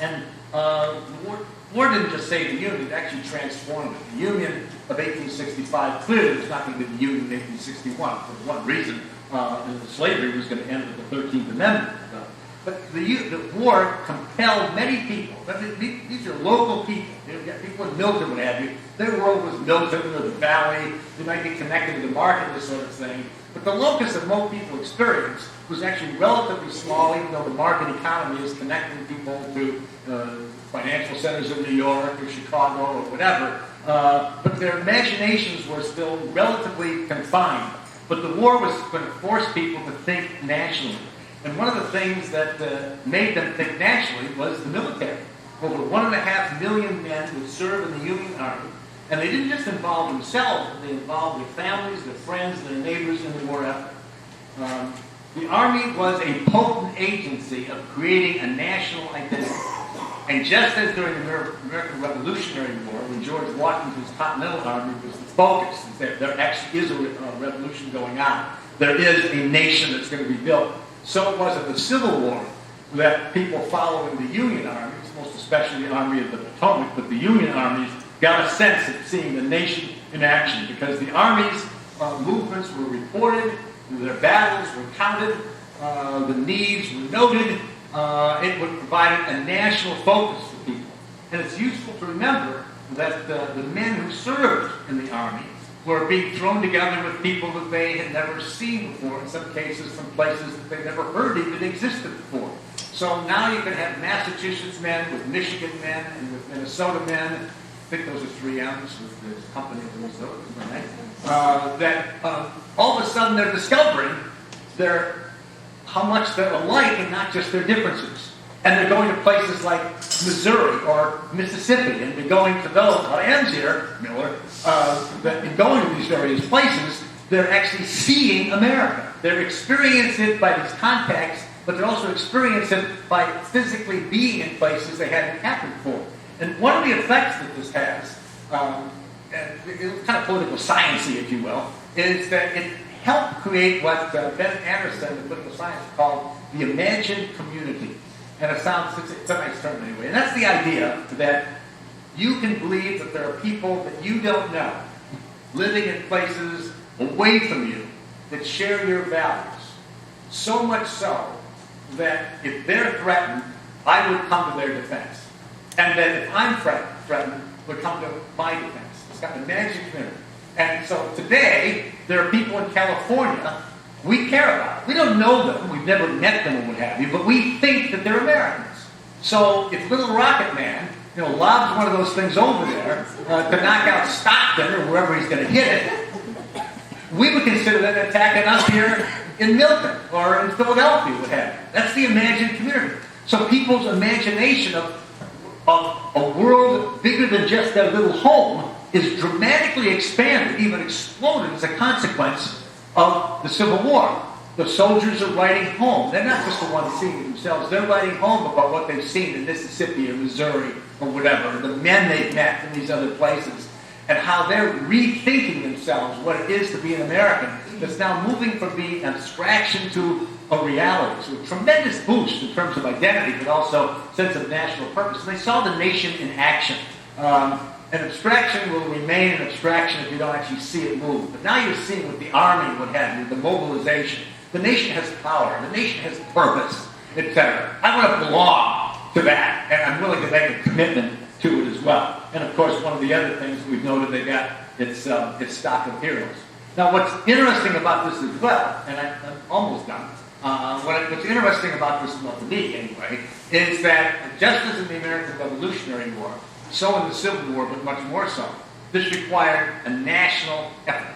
And the war didn't just save the Union, it actually transformed it. The Union of 1865 clearly was not going to be the Union of 1861 for one reason. Slavery was going to end with the 13th Amendment. But the war compelled many people. These are local people. You've got people in Milton, what have you. Their world was Milton or the Valley. They might be connected to the market, this sort of thing. But the locus of most people's experience was actually relatively small, even though the market economy is connecting people to financial centers in New York or Chicago or whatever. But their imaginations were still relatively confined. But the war was going to force people to think nationally. And one of the things that made them think nationally was the military. Over 1.5 million men would serve in the Union Army. And they didn't just involve themselves, but they involved their families, their friends, their neighbors in the war effort. The Army was a potent agency of creating a national identity. And just as during the American Revolutionary War, when George Washington's Continental Army was the focus, there actually is a revolution going on. There is a nation that's going to be built. So it was in the Civil War that people following the Union armies, most especially the Army of the Potomac, but the Union armies got a sense of seeing the nation in action because the armies' movements were reported, their battles were counted, the needs were noted. It would provide a national focus for people. And it's useful to remember that the men who served in the army were being thrown together with people that they had never seen before, in some cases from places that they never heard even existed before. So now you can have Massachusetts men with Michigan men and with Minnesota men. I think those are 3 M's with this company in Minnesota, right? That all of a sudden they're discovering how much they're alike and not just their differences. And they're going to places like Missouri or Mississippi, and they're going to those, M's here, Miller, that in going to these various places, they're actually seeing America. They're experiencing it by these contacts, but they're also experiencing it by physically being in places they hadn't happened before. And one of the effects that this has, and it's kind of political sciencey, if you will, is that it helped create what Ben Anderson in political science called the imagined community. And it's a nice term anyway. And that's the idea that you can believe that there are people that you don't know living in places away from you that share your values. So much so that if they're threatened, I would come to their defense. And that if I'm threatened, would come to my defense. It's got the magic community. And so today, there are people in California we care about. We don't know them. We've never met them or what have you, but we think that they're Americans. So if Little Rocket Man, lobs one of those things over there to knock out Stockton or wherever he's going to hit it, we would consider that attacking us here in Milton or in Philadelphia, what have you. That's the imagined community. So people's imagination of a world bigger than just their little home is dramatically expanded, even exploded as a consequence of the Civil War. The soldiers are writing home. They're not just the ones seeing it themselves. They're writing home about what they've seen in Mississippi or Missouri or whatever, the men they've met in these other places, and how they're rethinking themselves what it is to be an American that's now moving from being an abstraction to a reality. So a tremendous boost in terms of identity, but also sense of national purpose. And they saw the nation in action. An abstraction will remain an abstraction if you don't actually see it move. But now you're seeing with the army, what have you, the mobilization. The nation has power. The nation has purpose, etc. I want to belong to that, and I'm willing to make a commitment to it as well. And of course, one of the other things we've noted, they got its stock of heroes. Now, what's interesting about this as well, and I'm almost done. What's interesting about this, well, to me anyway, is that just as in the American Revolutionary War, so in the Civil War, but much more so, this required a national effort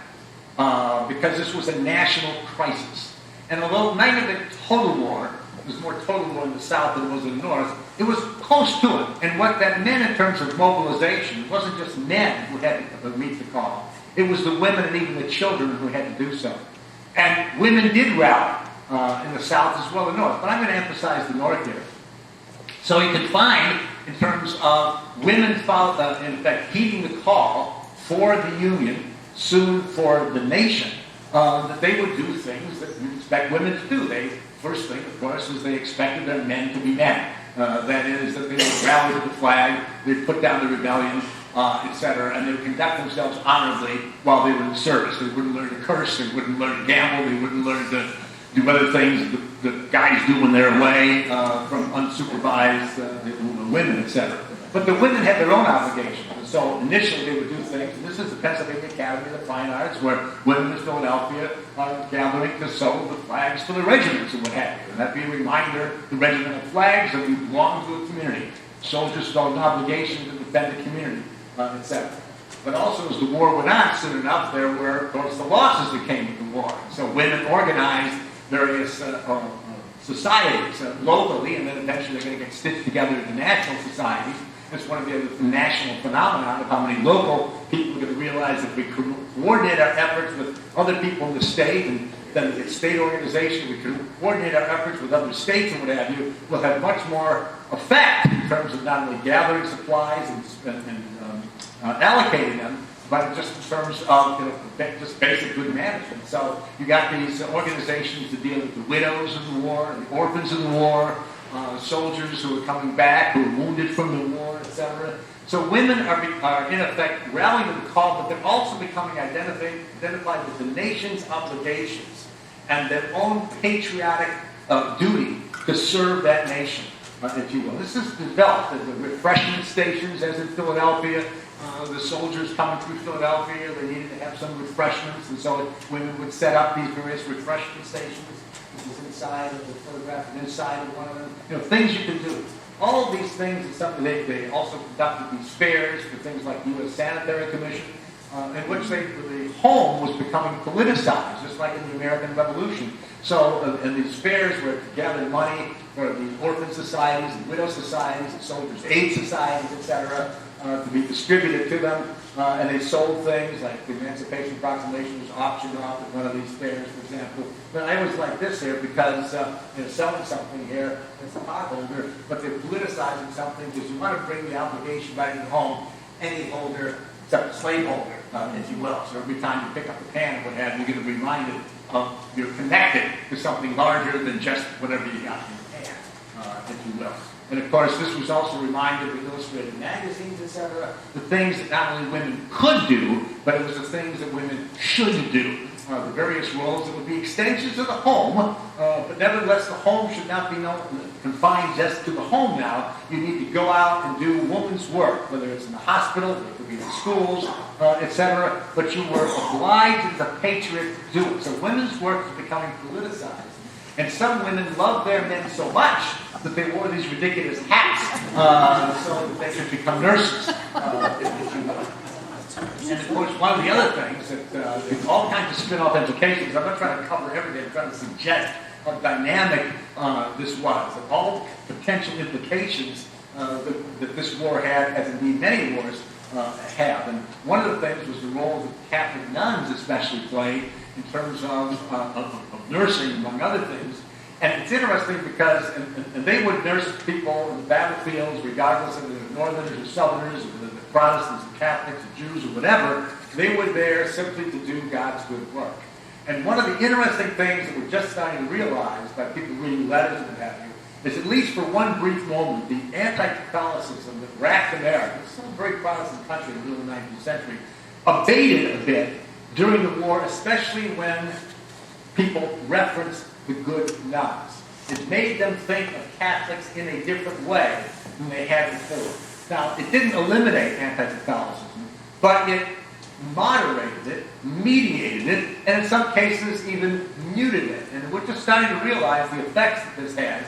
because this was a national crisis. And although neither the total war, it was more total war in the South than it was in the North, it was close to it. And what that meant in terms of mobilization, it wasn't just men who had to meet the call. It was the women and even the children who had to do so. And women did rally in the South as well as the North. But I'm going to emphasize the North here. So you can find, in terms of women, in effect, heeding the call for the Union, soon for the nation, that they would do things that you expect women to do. First thing, of course, is they expected their men to be men. That is, that they would rally to the flag, they'd put down the rebellion, etc., and they would conduct themselves honorably while they were in service. They wouldn't learn to curse, they wouldn't learn to gamble, they wouldn't learn to do other things that guys do when they're away from unsupervised women, etc. But the women had their own obligations. And so initially they would do things, and this is the Pennsylvania Academy of the Fine Arts, where women in Philadelphia are gathering to sew the flags for the regiments and what have you. And that'd be a reminder, the regimental flags, that we belong to a community. Soldiers felt an obligation to defend the community, etc. But also, as the war went on, soon enough, there were, of course, the losses that came with the war. So women organized various societies locally, and then eventually they're going to get stitched together into national societies. That's one of the other national phenomena of how many local people are going to realize that we coordinate our efforts with other people in the state, and then the state organization, we can coordinate our efforts with other states and what have you, will have much more effect in terms of not only gathering supplies and allocating them, but just in terms of just basic good management. So you got these organizations to deal with the widows of the war, the orphans of the war, soldiers who are coming back, who are wounded from the war, etc. So women are in effect rallying to the call, but they're also becoming identified with the nation's obligations and their own patriotic duty to serve that nation, if you will. This is developed at the refreshment stations, as in Philadelphia. The soldiers coming through Philadelphia, they needed to have some refreshments, and so women would set up these various refreshment stations. This is inside of the photograph, and inside of one of them. Things you can do. All of these things is something they also conducted these fairs for things like the U.S. Sanitary Commission, in which the home was becoming politicized, just like in the American Revolution. So, and these fairs were to gather money for the orphan societies, the widow societies, the soldiers' aid societies, etc., to be distributed to them. And they sold things like the Emancipation Proclamation was auctioned off at one of these fairs, for example. But I always like this here because they're selling something here as a potholder, but they're politicizing something because you want to bring the obligation back to home, any holder except the slaveholder, if you will. So every time you pick up a pan or what have you, you're going to be reminded of you're connected to something larger than just whatever you got in your hand, if you will. And of course, this was also reminded with illustrated magazines, etc., the things that not only women could do, but it was the things that women should do. The various roles that would be extensions of the home, but nevertheless, the home should not be confined just to the home now. You need to go out and do woman's work, whether it's in the hospital, it could be in schools, etc., but you were obliged as a patriot to do it. So women's work is becoming politicized. And some women loved their men so much that they wore these ridiculous hats so that they could become nurses, if you will. And of course, one of the other things that there's all kinds of spin-off implications. I'm not trying to cover everything. I'm trying to suggest how dynamic this was, and all potential implications that this war had, as indeed many wars have. And one of the things was the role that Catholic nuns especially played in terms of nursing, among other things. And it's interesting because and they would nurse people in the battlefields, regardless of the Northerners or Southerners, or the Protestants, the Catholics, the Jews, or whatever. They were there simply to do God's good work. And one of the interesting things that we're just starting to realize by people reading letters and what have you, is at least for one brief moment, the anti-Catholicism that racked America, it's still a very Protestant country in the early 19th century, abated a bit during the war, especially when people referenced the good nuns. It made them think of Catholics in a different way than they had before. Now, it didn't eliminate anti-Catholicism, but it moderated it, mediated it, and in some cases even muted it. And we're just starting to realize the effects that this has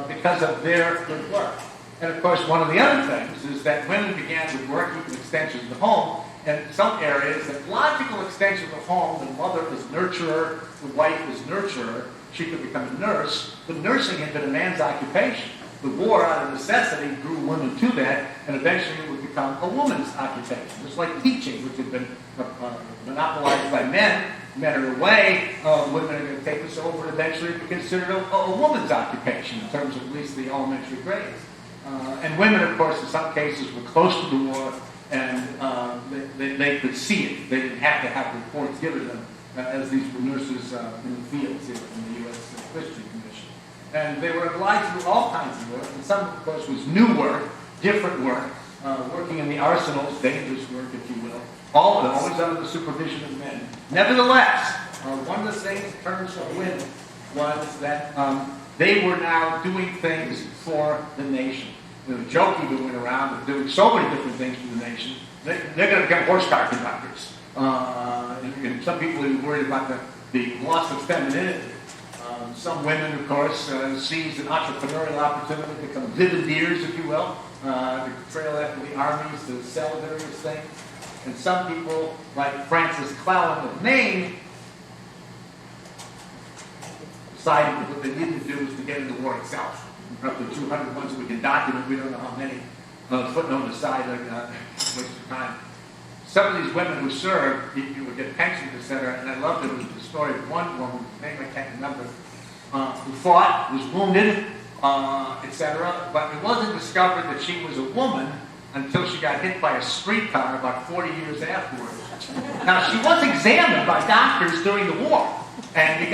because of their good work. And of course, one of the other things is that women began to work with extensions of the home. And in some areas, the logical extension of the home, the mother is nurturer, the wife is nurturer, she could become a nurse, but nursing had been a man's occupation. the war, out of necessity, drew women to that, and eventually it would become a woman's occupation. Just like teaching, which had been monopolized by men. Men are away, women are going to take this over, and eventually be considered a woman's occupation in terms of at least the elementary grades. And women, of course, in some cases were close to the war, and they could see it. They didn't have to have reports given them, as these were nurses in the fields here in the U.S. Christian Commission. And they were obliged to do all kinds of work, and some, of course, was new work, different work, working in the arsenals, dangerous work, if you will, always under the supervision of men. Nevertheless, one of the things in terms of women was that they were now doing things for the nation. The joking that went around of doing so many different things for the nation, they're going to become horse car conductors. And some people are worried about the loss of femininity. Some women, of course, seize an entrepreneurial opportunity to become vivandiers, if you will, to trail after the armies, to sell various things. And some people, like Francis Clallam of Maine, decided that what they needed to do was to get into the war itself. Roughly 200 ones that we can document. We don't know how many. Footnote aside, waste of time. Some of these women who served, you would get pensions, etc. And I loved it. It was the story of one woman, whose name I can't remember, who fought, was wounded, etc. But it wasn't discovered that she was a woman until she got hit by a streetcar about 40 years afterwards. Now, she was examined by doctors during the war. And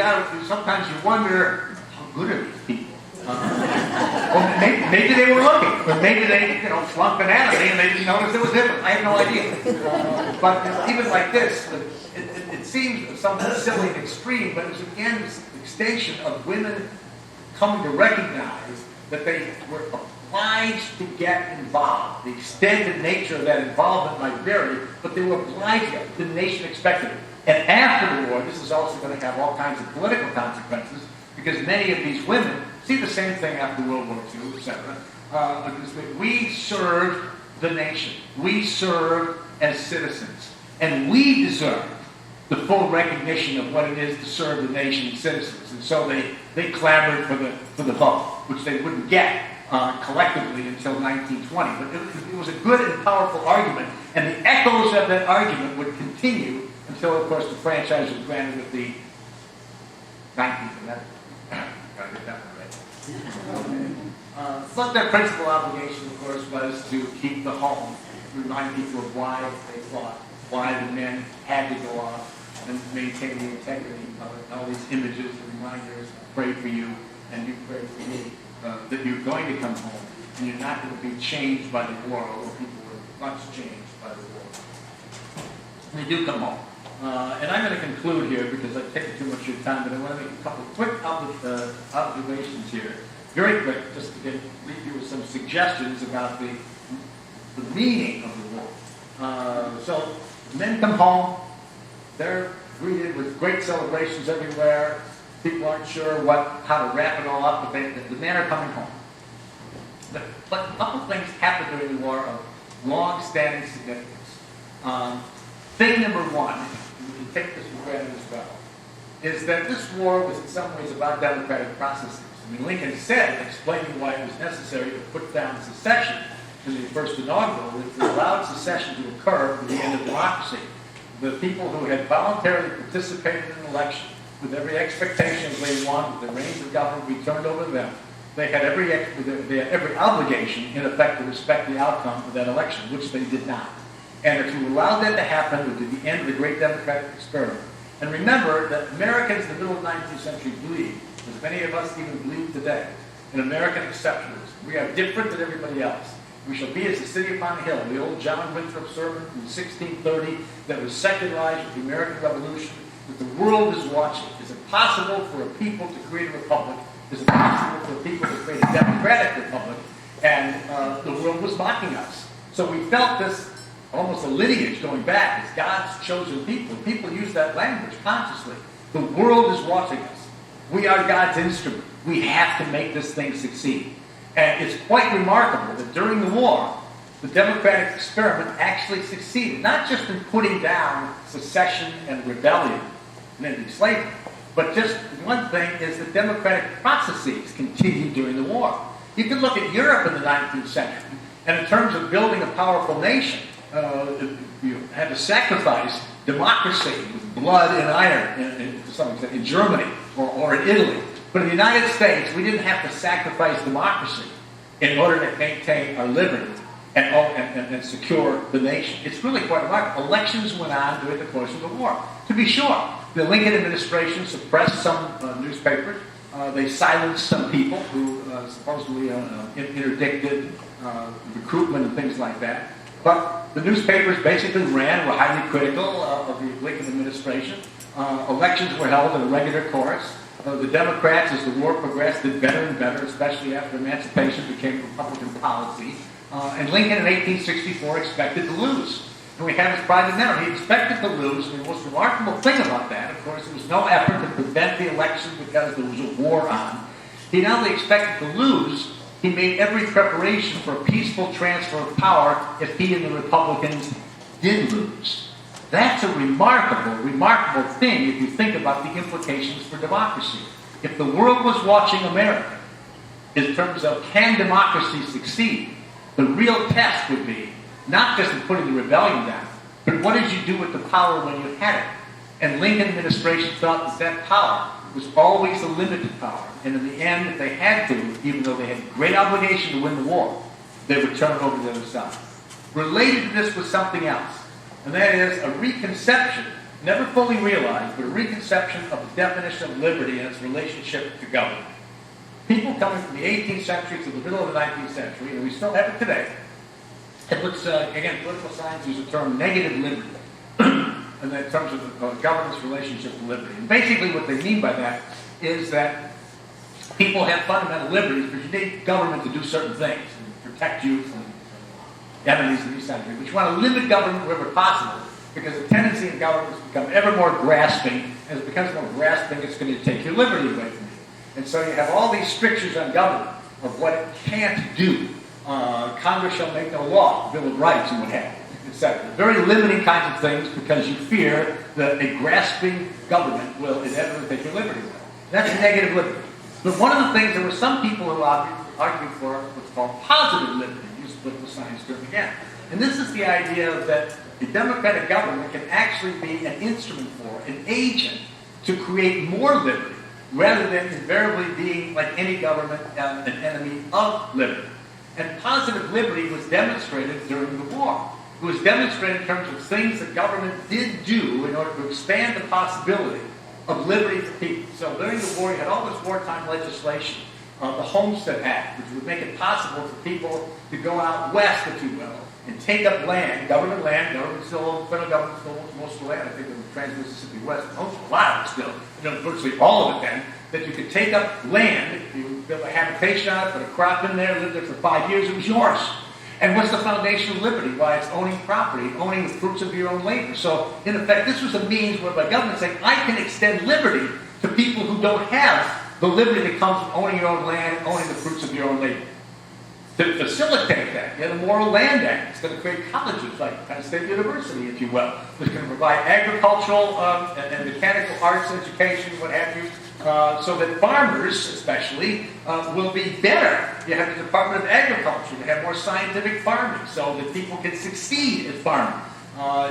sometimes you wonder, how good are these people? Well, maybe they were looking, or maybe they, flunked anatomy and they didn't notice it was different. I have no idea. But even like this, it seems somewhat silly and extreme, but it's again this extension of women coming to recognize that they were obliged to get involved. The extended nature of that involvement might vary, but they were obliged to. The nation expected it. And after the war, this is also going to have all kinds of political consequences, because many of these women see the same thing after World War II, etc. We serve the nation. We serve as citizens. And we deserve the full recognition of what it is to serve the nation and citizens. And so they clamored for the vote, which they wouldn't get collectively until 1920. But it was a good and powerful argument, and the echoes of that argument would continue until, of course, the franchise was granted with the 19th Amendment. Gotta get that one right. But their principal obligation, of course, was to keep the home, remind people of why they fought, why the men had to go off, and maintain the integrity of it. All these images and reminders, pray for you, and you pray for me, that you're going to come home, and you're not going to be changed by the war, although people were much changed by the war. And they do come home. And I'm going to conclude here because I've taken too much of your time, but I want to make a couple of quick observations here. Very quick, just to leave you with some suggestions about the meaning of the war. So, men come home, they're greeted with great celebrations everywhere. People aren't sure how to wrap it all up, but the men are coming home. But a couple of things happened during the war of long-standing significance. Thing number one, we can take this for granted as well, is that this war was in some ways about democratic processes. I mean, Lincoln said, explaining why it was necessary to put down secession in the first inaugural, that it allowed secession to occur for the end of democracy. The people who had voluntarily participated in an election with every expectation they wanted the reins of government be turned over to them, they had every obligation, in effect, to respect the outcome of that election, which they did not. And if you allowed that to happen, it would be the end of the great democratic experiment. And remember that Americans in the middle of the 19th century believed, as many of us even believe today, in American exceptionalism. We are different than everybody else. We shall be as the city upon the hill, the old John Winthrop sermon from 1630 that was secularized with the American Revolution, that the world is watching. Is it possible for a people to create a republic? Is it possible for people to create a democratic republic? And the world was mocking us. So we felt this almost a lineage going back as God's chosen people. People use that language consciously. The world is watching us. We are God's instrument. We have to make this thing succeed. And it's quite remarkable that during the war, the democratic experiment actually succeeded, not just in putting down secession and rebellion and ending slavery, but just one thing is that democratic processes continued during the war. You can look at Europe in the 19th century, and in terms of building a powerful nation, you had to sacrifice democracy with blood and iron to some extent in Germany or in Italy. But in the United States, we didn't have to sacrifice democracy in order to maintain our liberty and secure the nation. It's really quite remarkable. Elections went on during the course of the war. To be sure, the Lincoln administration suppressed some newspapers. They silenced some people who supposedly interdicted recruitment and things like that. But the newspapers basically ran, were highly critical of the Lincoln administration. Elections were held in a regular course. The Democrats, as the war progressed, did better and better, especially after emancipation became Republican policy. And Lincoln in 1864 expected to lose. And we have his private memo. He expected to lose. And the most remarkable thing about that, of course, there was no effort to prevent the election because there was a war on. He not only expected to lose, he made every preparation for a peaceful transfer of power if he and the Republicans did lose. That's a remarkable, remarkable thing if you think about the implications for democracy. If the world was watching America in terms of can democracy succeed, the real test would be not just in putting the rebellion down, but what did you do with the power when you had it? And Lincoln administration thought that that power was always a limited power. And in the end, if they had to, even though they had a great obligation to win the war, they would turn it over to the other side. Related to this was something else. And that is a reconception, never fully realized, but a reconception of the definition of liberty and its relationship to government. People coming from the 18th century to the middle of the 19th century, and we still have it today, it looks, again, political science uses the term negative liberty, and in terms of government's relationship to liberty. And basically what they mean by that is that people have fundamental liberties, but you need government to do certain things, and protect you from enemies in these countries, but you want to limit government wherever possible, because the tendency in government is to become ever more grasping, and as it becomes more grasping, it's going to take your liberty away from you. And so you have all these strictures on government of what it can't do. Congress shall make no law, Bill of Rights and what have you, etc. Very limiting kinds of things because you fear that a grasping government will inevitably take your liberty away. That's a negative liberty. But one of the things, there were some people who argued for what's called positive liberty. Political science term again. And this is the idea that a democratic government can actually be an instrument for, an agent to create more liberty, rather than invariably being, like any government, an enemy of liberty. And positive liberty was demonstrated during the war. It was demonstrated in terms of things that government did do in order to expand the possibility of liberty for people. So during the war, you had all this wartime legislation. The Homestead Act, which would make it possible for people to go out west, if you will, and take up land, government, still, federal government still owns most of the land. I think in the Trans-Mississippi West owns a lot of it still, virtually all of it then, that you could take up land, you build a habitation on it, put a crop in there, live there for 5 years, it was yours. And what's the foundation of liberty? Why, it's owning property, owning the fruits of your own labor. So, in effect, this was a means whereby government saying, I can extend liberty to people who don't have the liberty that comes from owning your own land, owning the fruits of your own labor. To facilitate that, you have the Moral Land Act. It's going to create colleges like Penn State University, if you will. It's going to provide agricultural and mechanical arts education, what have you, so that farmers, especially, will be better. You have the Department of Agriculture to have more scientific farming so that people can succeed at farming.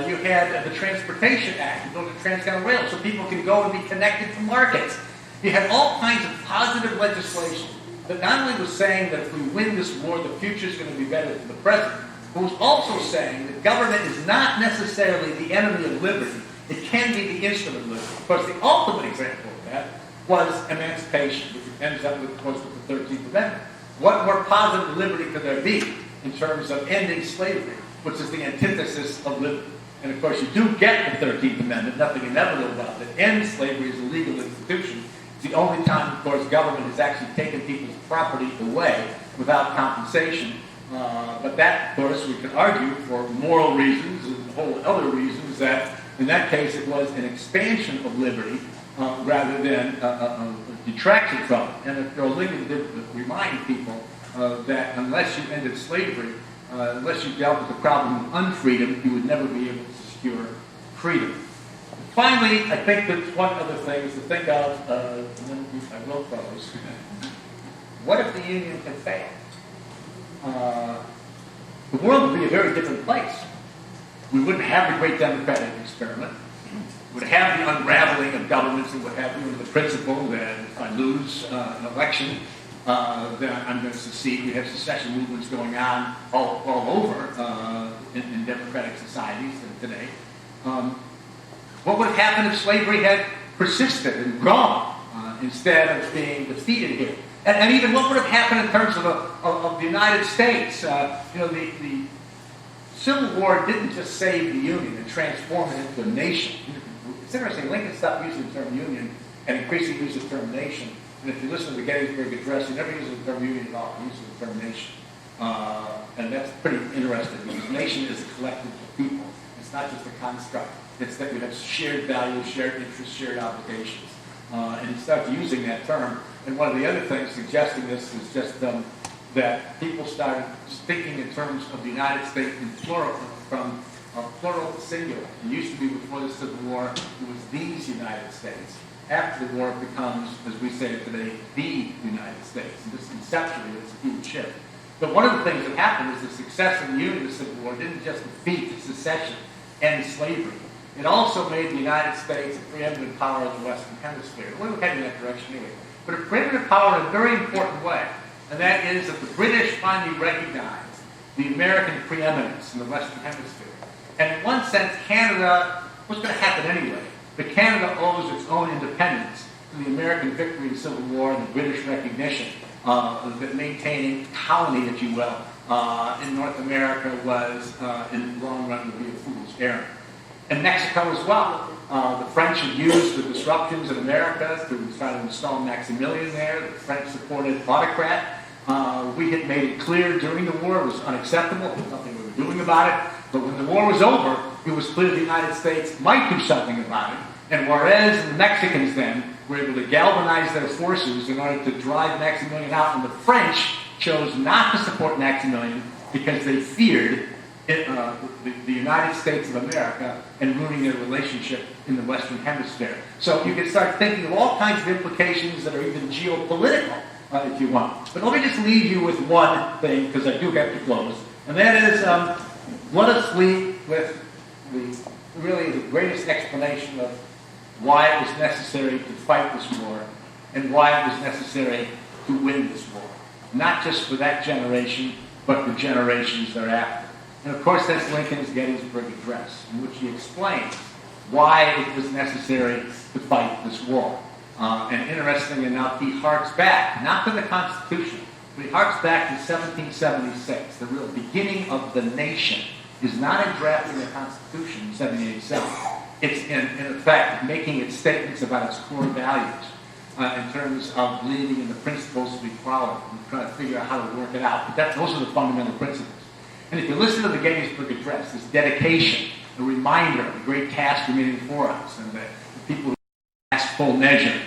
You had the Transportation Act, you built a Transcontinental Rail so people can go and be connected to markets. You had all kinds of positive legislation that not only was saying that if we win this war, the future is going to be better than the present, but was also saying that government is not necessarily the enemy of liberty. It can be the instrument of liberty. Of course, the ultimate example of that was emancipation, which ends up, of course, with the 13th Amendment. What more positive liberty could there be in terms of ending slavery, which is the antithesis of liberty? And, of course, you do get the 13th Amendment, nothing inevitable about it. End slavery as a legal institution. It's the only time, of course, government has actually taken people's property away without compensation. But that, of course, we can argue for moral reasons and whole other reasons that, in that case, it was an expansion of liberty rather than a detraction from it. And Lincoln did remind people that unless you ended slavery, unless you dealt with the problem of unfreedom, you would never be able to secure freedom. Finally, I think that one other thing is to think of, and then I will close, what if the Union had failed? The world would be a very different place. We wouldn't have the great democratic experiment. We would have the unraveling of governments and what have you, and the principle that if I lose an election, then I'm going to succeed. We have secession movements going on all over in democratic societies today. What would have happened if slavery had persisted and grown instead of being defeated here? And even what would have happened in terms of the United States? The Civil War didn't just save the Union and transform it into a nation. It's interesting, Lincoln stopped using the term Union and increasingly used the term nation. And if you listen to the Gettysburg Address, he never uses the term Union at all. He uses the term nation. And that's pretty interesting because nation is a collective of people. It's not just a construct. It's that we have shared values, shared interests, shared obligations. And he started using that term. And one of the other things suggesting this is just that people started thinking in terms of the United States in plural, from plural to singular. It used to be before the Civil War, it was these United States. After the war, it becomes, as we say it today, the United States. And just conceptually, it's a huge shift. But one of the things that happened is the success of the Union of the Civil War didn't just defeat secession and slavery. It also made the United States a preeminent power in the Western Hemisphere. We were heading in that direction anyway. But a preeminent power in a very important way. And that is that the British finally recognized the American preeminence in the Western Hemisphere. And in one sense, Canada was going to happen anyway. But Canada owes its own independence to the American victory in the Civil War and the British recognition that maintaining colony, if you will, in North America was, in the long run, would be a fool's errand. And Mexico as well. The French had used the disruptions in America to try to install Maximilian there. The French-supported autocrat. We had made it clear during the war it was unacceptable. There was nothing we were doing about it. But when the war was over, it was clear the United States might do something about it. And whereas the Mexicans then were able to galvanize their forces in order to drive Maximilian out, and the French chose not to support Maximilian because they feared the United States of America and ruining their relationship in the Western Hemisphere. So you can start thinking of all kinds of implications that are even geopolitical, if you want. But let me just leave you with one thing, because I do have to close, and that is let us leave with really the greatest explanation of why it was necessary to fight this war and why it was necessary to win this war. Not just for that generation, but for generations thereafter. And of course, that's Lincoln's Gettysburg Address, in which he explains why it was necessary to fight this war. And interestingly enough, he harks back, not to the Constitution, but he harks back to 1776. The real beginning of the nation is not in drafting the Constitution in 1787. It's in effect making its statements about its core values in terms of believing in the principles of equality and trying to figure out how to work it out. But those are the fundamental principles. And if you listen to the Gettysburg Address, this dedication, a reminder of the great task remaining for us, and that the people who asked full measure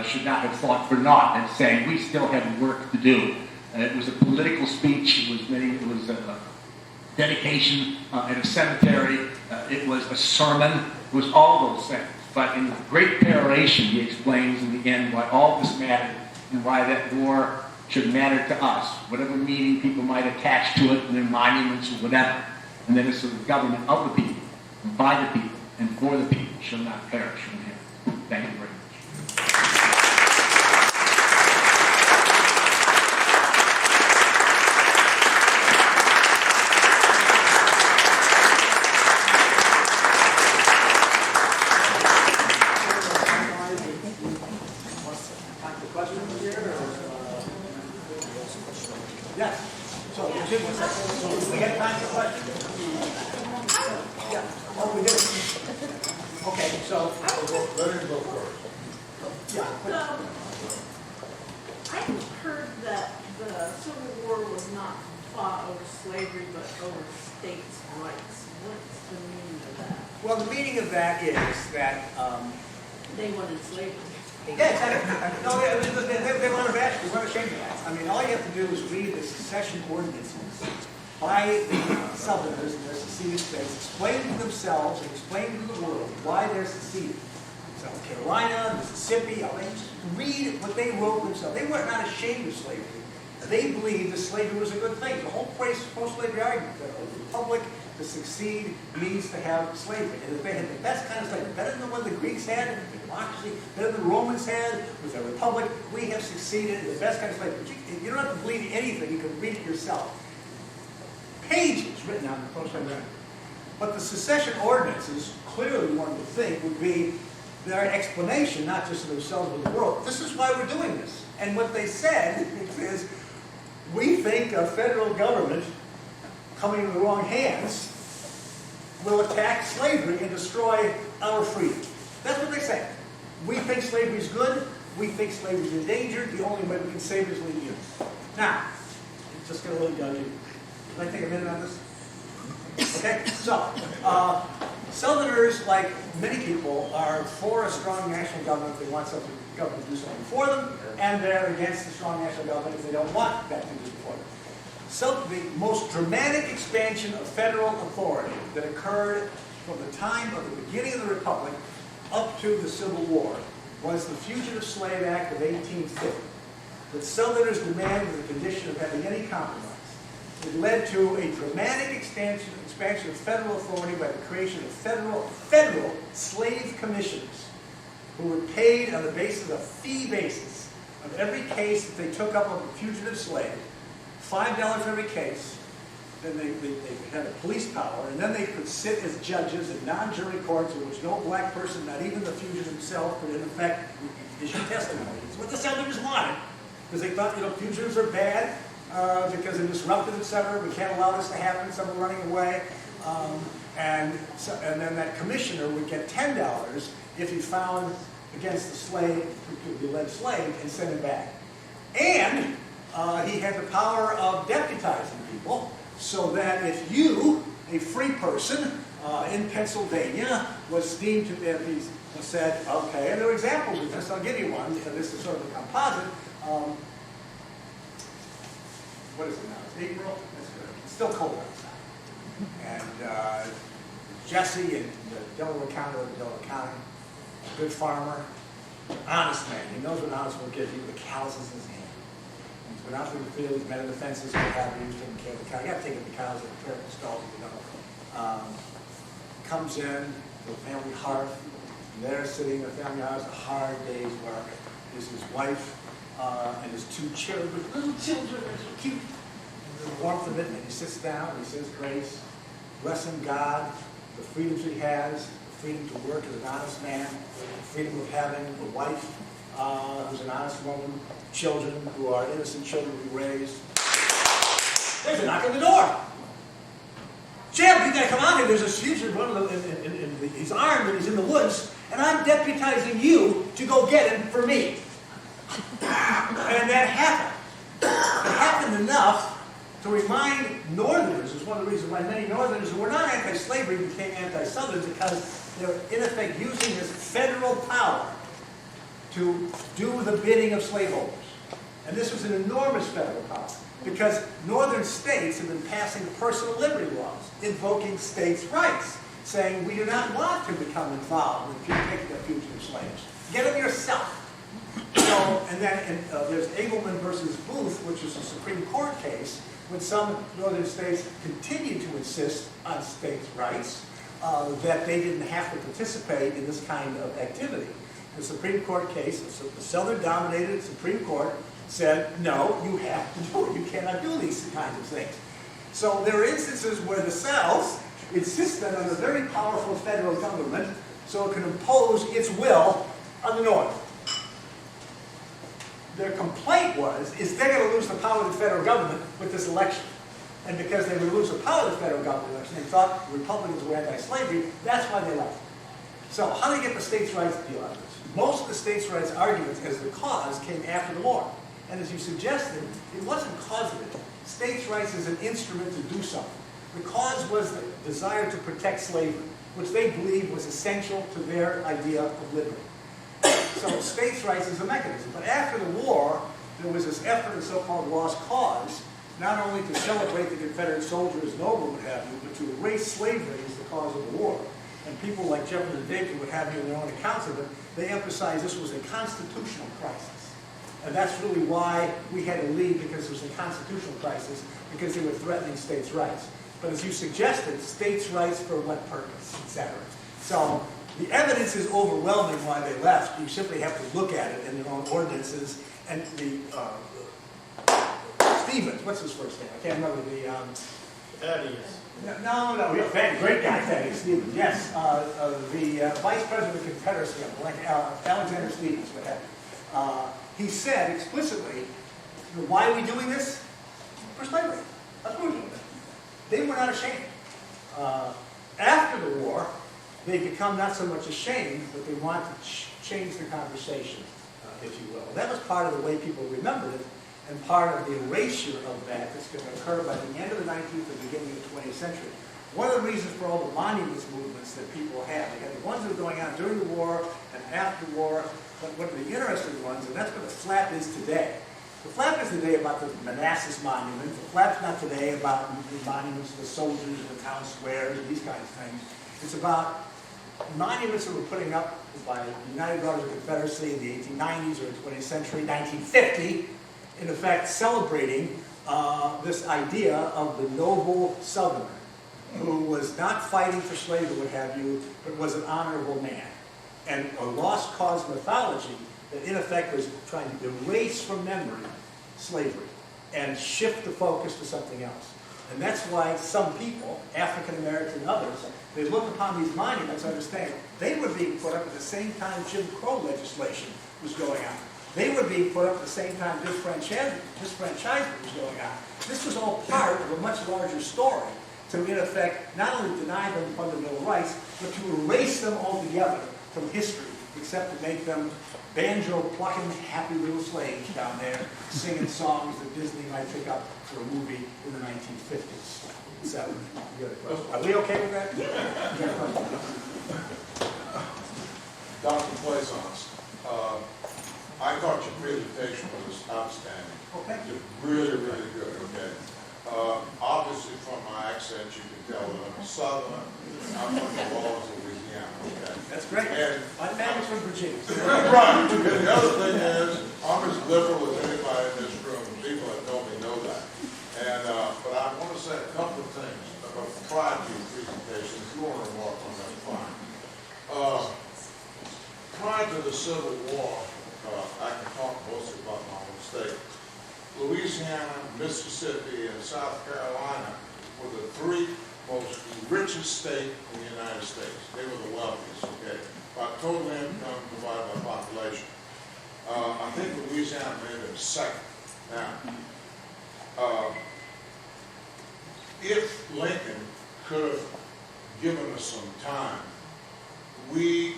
should not have fought for naught, and saying we still have work to do. It was a political speech. It was a dedication at a cemetery. It was a sermon. It was all those things. But in great peroration, he explains in the end why all this mattered and why that war should matter to us, whatever meaning people might attach to it in their monuments or whatever. And that it's the government of the people, and by the people, and for the people shall not perish from him. Thank you very much. South Carolina, Mississippi. I'll just read what they wrote themselves. They were not ashamed of slavery. They believed that slavery was a good thing. The whole post-slavery argument that a republic to succeed means to have slavery. And if they had the best kind of slavery, better than the one the Greeks had, the democracy, better than the Romans had, with a republic, we have succeeded in the best kind of slavery. But you don't have to believe anything. You can read it yourself. Pages written on the post-slavery argument. But the secession ordinances, clearly one would think, would be their explanation, not just of themselves but the world. This is why we're doing this. And what they said is, we think a federal government coming in the wrong hands will attack slavery and destroy our freedom. That's what they say. We think slavery is good. We think slavery is endangered. The only way we can save it is leaving it. Now, just get a little judgy. Can I take a minute on this? Okay, so, Southerners, like many people, are for a strong national government. They want something, the government to do something for them, and they're against the strong national government if they don't want that to do for them. So the most dramatic expansion of federal authority that occurred from the time of the beginning of the Republic up to the Civil War was the Fugitive Slave Act of 1850, that Southerners demanded the condition of having any compromise. It led to a dramatic expansion of federal authority by the creation of federal slave commissioners who were paid on the basis of fee basis of every case that they took up of a fugitive slave, $5 for every case. Then they had a police power, and then they could sit as judges in non-jury courts in which no black person, not even the fugitive himself, could in effect issue testimony. It's what the Southerners wanted, because they thought, fugitives are bad, because they're disruptive, etc. We can't allow this to happen. Someone running away, and then that commissioner would get $10 if he found against the slave, the alleged slave, and send him back. And he had the power of deputizing people, so that if you, a free person in Pennsylvania, was deemed to be said, okay, and there are examples of this. I'll give you one. This is sort of a composite. What is it now? It's April. It's still cold outside. And Jesse in Delaware County, a good farmer, honest man. He knows what honest work is. He with the cows in his hand. He's been out through the field. He's met the fences. What have you? He's taking care of the cows. You got to take care of the cows and prepare the stalls. Comes in to the family hearth. And there, sitting in the family hearth, a hard day's work, is his wife. And his two children, little children, they're so cute. There's the warmth of it, and he sits down and he says grace, blessing God, the freedoms he has, the freedom to work as an honest man, the freedom of having a wife who's an honest woman, children who are innocent children to be raised. There's a knock on the door. Jim, you gotta come out here. There's a fugitive he's armed and he's in the woods, and I'm deputizing you to go get him for me. And that happened. It happened enough to remind Northerners, is one of the reasons why many Northerners who were not anti-slavery became anti-Southern, because they were in effect using this federal power to do the bidding of slaveholders. And this was an enormous federal power, because Northern states have been passing personal liberty laws, invoking states' rights, saying we do not want to become involved with taking the fugitive slaves. Get them yourself. So, and then there's Engelman versus Booth, which is a Supreme Court case, when some northern states continued to insist on states' rights, that they didn't have to participate in this kind of activity. The Supreme Court case, the Southern-dominated Supreme Court, said, no, you have to do it. You cannot do these kinds of things. So there are instances where the South insisted on a very powerful federal government so it can impose its will on the North. Their complaint is they're going to lose the power of the federal government with this election. And because they would lose the power of the federal government election, they thought the Republicans were anti-slavery. That's why they left. So how do you get the states' rights deal out of this? Most of the states' rights arguments as the cause came after the war. And as you suggested, it wasn't cause of it. States' rights is an instrument to do something. The cause was the desire to protect slavery, which they believed was essential to their idea of liberty. So states' rights is a mechanism. But after the war, there was this effort, a so-called lost cause, not only to celebrate the Confederate soldiers, noble, what have you, but to erase slavery as the cause of the war. and people like Jefferson Davis would have you in their own accounts of it, they emphasized this was a constitutional crisis. And that's really why we had to leave, because it was a constitutional crisis, because they were threatening states' rights. But as you suggested, states' rights for what purpose, etc. So the evidence is overwhelming why they left. You simply have to look at it in their own ordinances. And the Stevens, what's his first name? I can't remember the. Thaddeus. No, great guy, Thaddeus Stevens. Yes, the Vice President of the Confederacy, Alexander Stevens, what have you. He said explicitly, why are we doing this? For slavery. That's what we're doing it. They were not ashamed. After the war, they become not so much ashamed, but they want to change the conversation, if you will. That was part of the way people remembered it, and part of the erasure of that that's going to occur by the end of the 19th and beginning of the 20th century. One of the reasons for all the monuments movements that people have, they had the ones that were going on during the war and after the war, but one of the interesting ones, and that's what the flap is today. The flap is today about the Manassas Monument. The flap's not today about the monuments to the soldiers in the town squares and these kinds of things. It's about monuments that were putting up by the United Daughters of the Confederacy in the 1890s or the 20th century, 1950, in effect celebrating this idea of the noble Southerner who was not fighting for slavery, what have you, but was an honorable man. And a lost cause mythology that in effect was trying to erase from memory slavery and shift the focus to something else. And that's why some people, African Americans and others, they look upon these monuments, understand they were being put up at the same time Jim Crow legislation was going on. They were being put up at the same time disfranchisement was going on. This was all part of a much larger story to, in effect, not only deny them fundamental rights, but to erase them altogether from history, except to make them banjo-plucking happy little slaves down there singing songs that Disney might pick up for a movie in the 1950s. So, are we okay with that? Dr. Plaisance, I thought your presentation was outstanding. Oh, thank you. Really, really good, okay. Obviously from my accent you can tell that I'm a Southerner. I'm from the walls of Louisiana, okay. That's great. And My family's from Virginia. right. And the other thing is, I'm as liberal as anybody in this room. People that know me know that. And but I want to say a couple of things about prior to your presentation. If you want to remark on that, fine. Prior to the Civil War, I can talk mostly about my own state. Louisiana, Mississippi, and South Carolina were the three richest states in the United States. They were the wealthiest, okay, by total income divided by population. I think Louisiana may have been second. Now, if Lincoln could have given us some time, we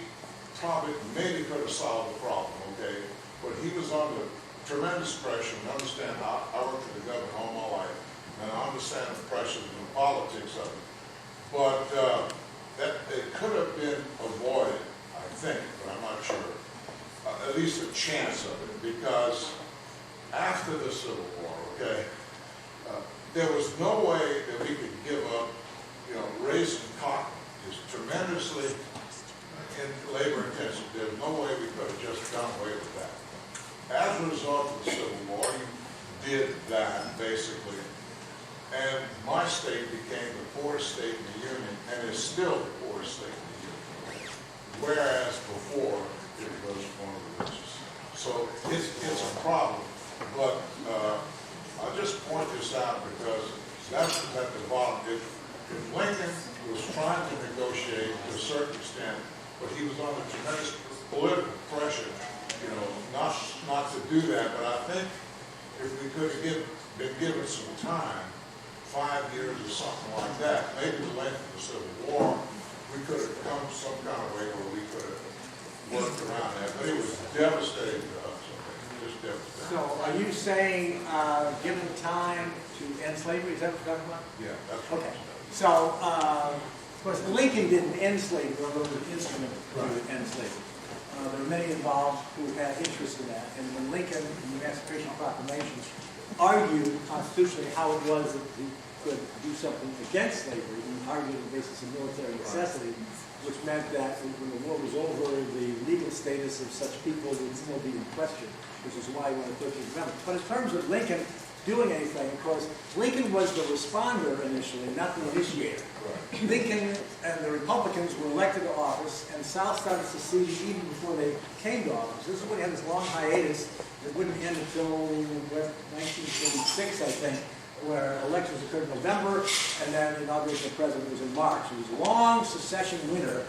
probably maybe could have solved the problem, okay? But he was under tremendous pressure, and understand, I worked for the government all my life, and I understand the pressures and the politics of it. But that it could have been avoided, I think, but I'm not sure. At least a chance of it, because after the Civil War, okay, there was no way that we could give up, raising cotton is tremendously labor intensive. There's no way we could have just done away with that. As a result of the Civil War, you did that, basically. And my state became the poorest state in the Union, and is still the poorest state in the Union. Whereas before, it was one of the richest. So it's a problem. But I'll just point this out because that's at the bottom. If Lincoln was trying to negotiate to a certain extent, but he was under tremendous political pressure, not to do that. But I think if we could have been given some time, 5 years or something like that, maybe the length of the Civil War, we could have come some kind of way where we could have worked around that. But it was devastating to us. Just devastating. So are you saying given time to end slavery? Is that what you're talking about? Yeah, that's what Okay. So, of course, Lincoln didn't end slavery, although it was an instrument to end slavery. There were many involved who had interest in that. And when Lincoln, in the Emancipation Proclamation, argued constitutionally how it was that the could do something against slavery. He argued on the basis of military necessity, which meant that when the war was over, the legal status of such people would still be in question, which is why he wanted 13th Amendment. But in terms of Lincoln doing anything, of course, Lincoln was the responder initially, not the initiator. Lincoln and the Republicans were elected to office, and the South started seceding even before they came to office. This is when he had this long hiatus that wouldn't end until 1946, I think, where elections occurred in November, and then the inauguration of the president was in March. It was a long secession winter,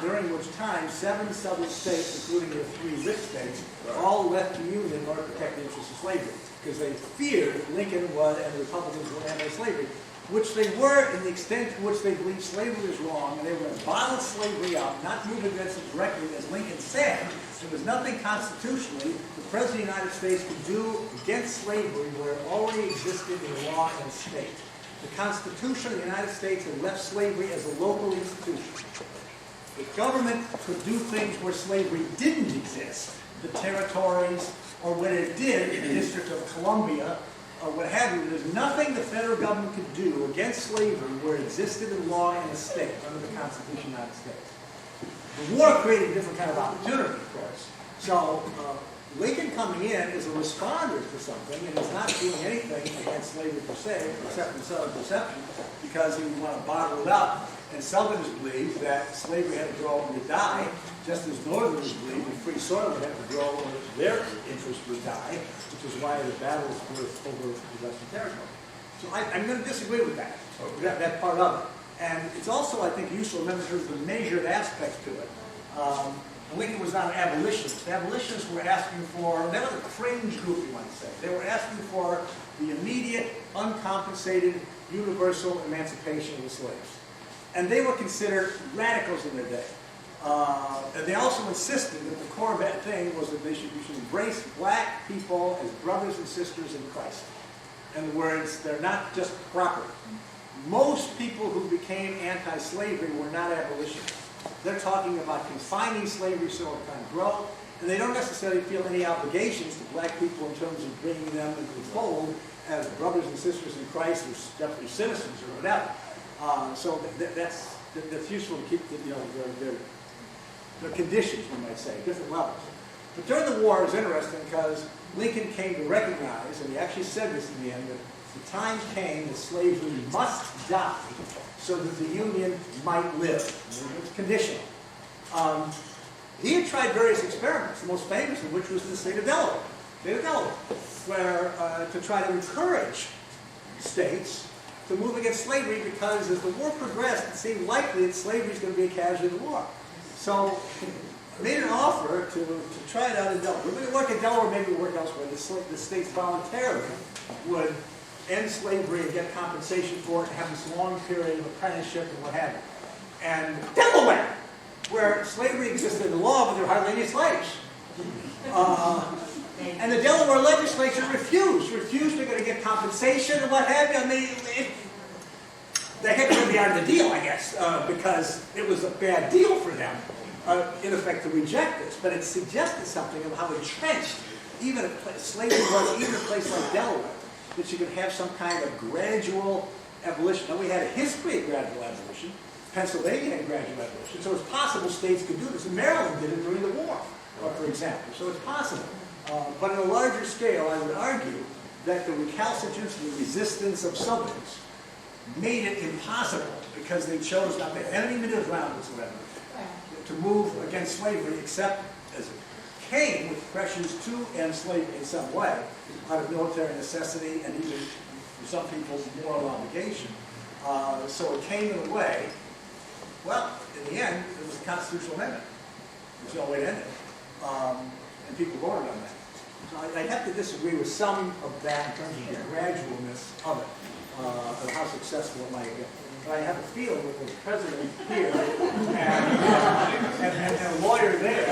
during which time 7 southern states, including the 3 rich states, all left the Union in order to protect the interests of slavery, because they feared Lincoln was, and the Republicans were anti-slavery, which they were in the extent to which they believed slavery was wrong, and they were going to bottle slavery up, not move against it directly, as Lincoln said. There was nothing constitutionally the President of the United States could do against slavery where it already existed in law and state. The Constitution of the United States had left slavery as a local institution. The government could do things where slavery didn't exist, the territories, or when it did, in the District of Columbia, or what have you. There's nothing the federal government could do against slavery where it existed in law in the state, under the Constitution of the United States. The war created a different kind of opportunity, of course. So Lincoln coming in is a responder to something, and is not doing anything against slavery per se, except in Southern perception, because he would want to bottle it up. And Southerners believed that slavery had to grow and to die, just as Northerners believed that free soil would have to grow or their interest would die, which is why the battles were over the Western territory. So I'm going to disagree with that part of it. And it's also, I think, useful to remember the measured aspect to it. Lincoln was not an abolitionist. The abolitionists were asking for, they were the fringe group, you might say. They were asking for the immediate, uncompensated, universal emancipation of the slaves. And they were considered radicals in their day. And they also insisted that the core of that thing was that we should embrace black people as brothers and sisters in Christ. In other words, they're not just property. Most people who became anti-slavery were not abolitionists. They're talking about confining slavery so it can't grow, and they don't necessarily feel any obligations to black people in terms of bringing them into the fold as brothers and sisters in Christ, or definitely citizens or whatever. So that's useful to keep their conditions, we might say, different levels. But during the war, it was interesting because Lincoln came to recognize, and he actually said this in the end, that the time came that slavery must die so that the Union might live. It was conditional. He had tried various experiments, the most famous of which was in the state of Delaware, where to try to encourage states to move against slavery, because as the war progressed, it seemed likely that slavery is going to be a casualty of the war. So made an offer to try it out in Delaware. We're going to work in Delaware, maybe we'll work elsewhere. The states voluntarily would end slavery and get compensation for it and have this long period of apprenticeship and what have you. And Delaware, where slavery existed in law, but there were hardly any slaves. And the Delaware legislature refused. They're going to get compensation and what have you. I mean, they had to be out of the deal, I guess, because it was a bad deal for them, in effect, to reject this. But it suggested something of how entrenched even slavery was, even a place like Delaware, that you could have some kind of gradual abolition. Now, we had a history of gradual abolition. Pennsylvania had gradual abolition. So it's possible states could do this. And Maryland did it during the war, for example. So it's possible. But on a larger scale, I would argue that the recalcitrance and the resistance of Southerners made it impossible, because they chose not to have any middle ground whatsoever, to move against slavery, except as it came with pressures to end slavery in some way, out of military necessity and even, for some people, moral obligation. So it came in a way, well, in the end, it was a constitutional amendment. There's no way to end it. And people voted on that. So I have to disagree with some of that in terms of the gradualness of it, of how successful it might have been. But I have a feeling with the president here and a lawyer there,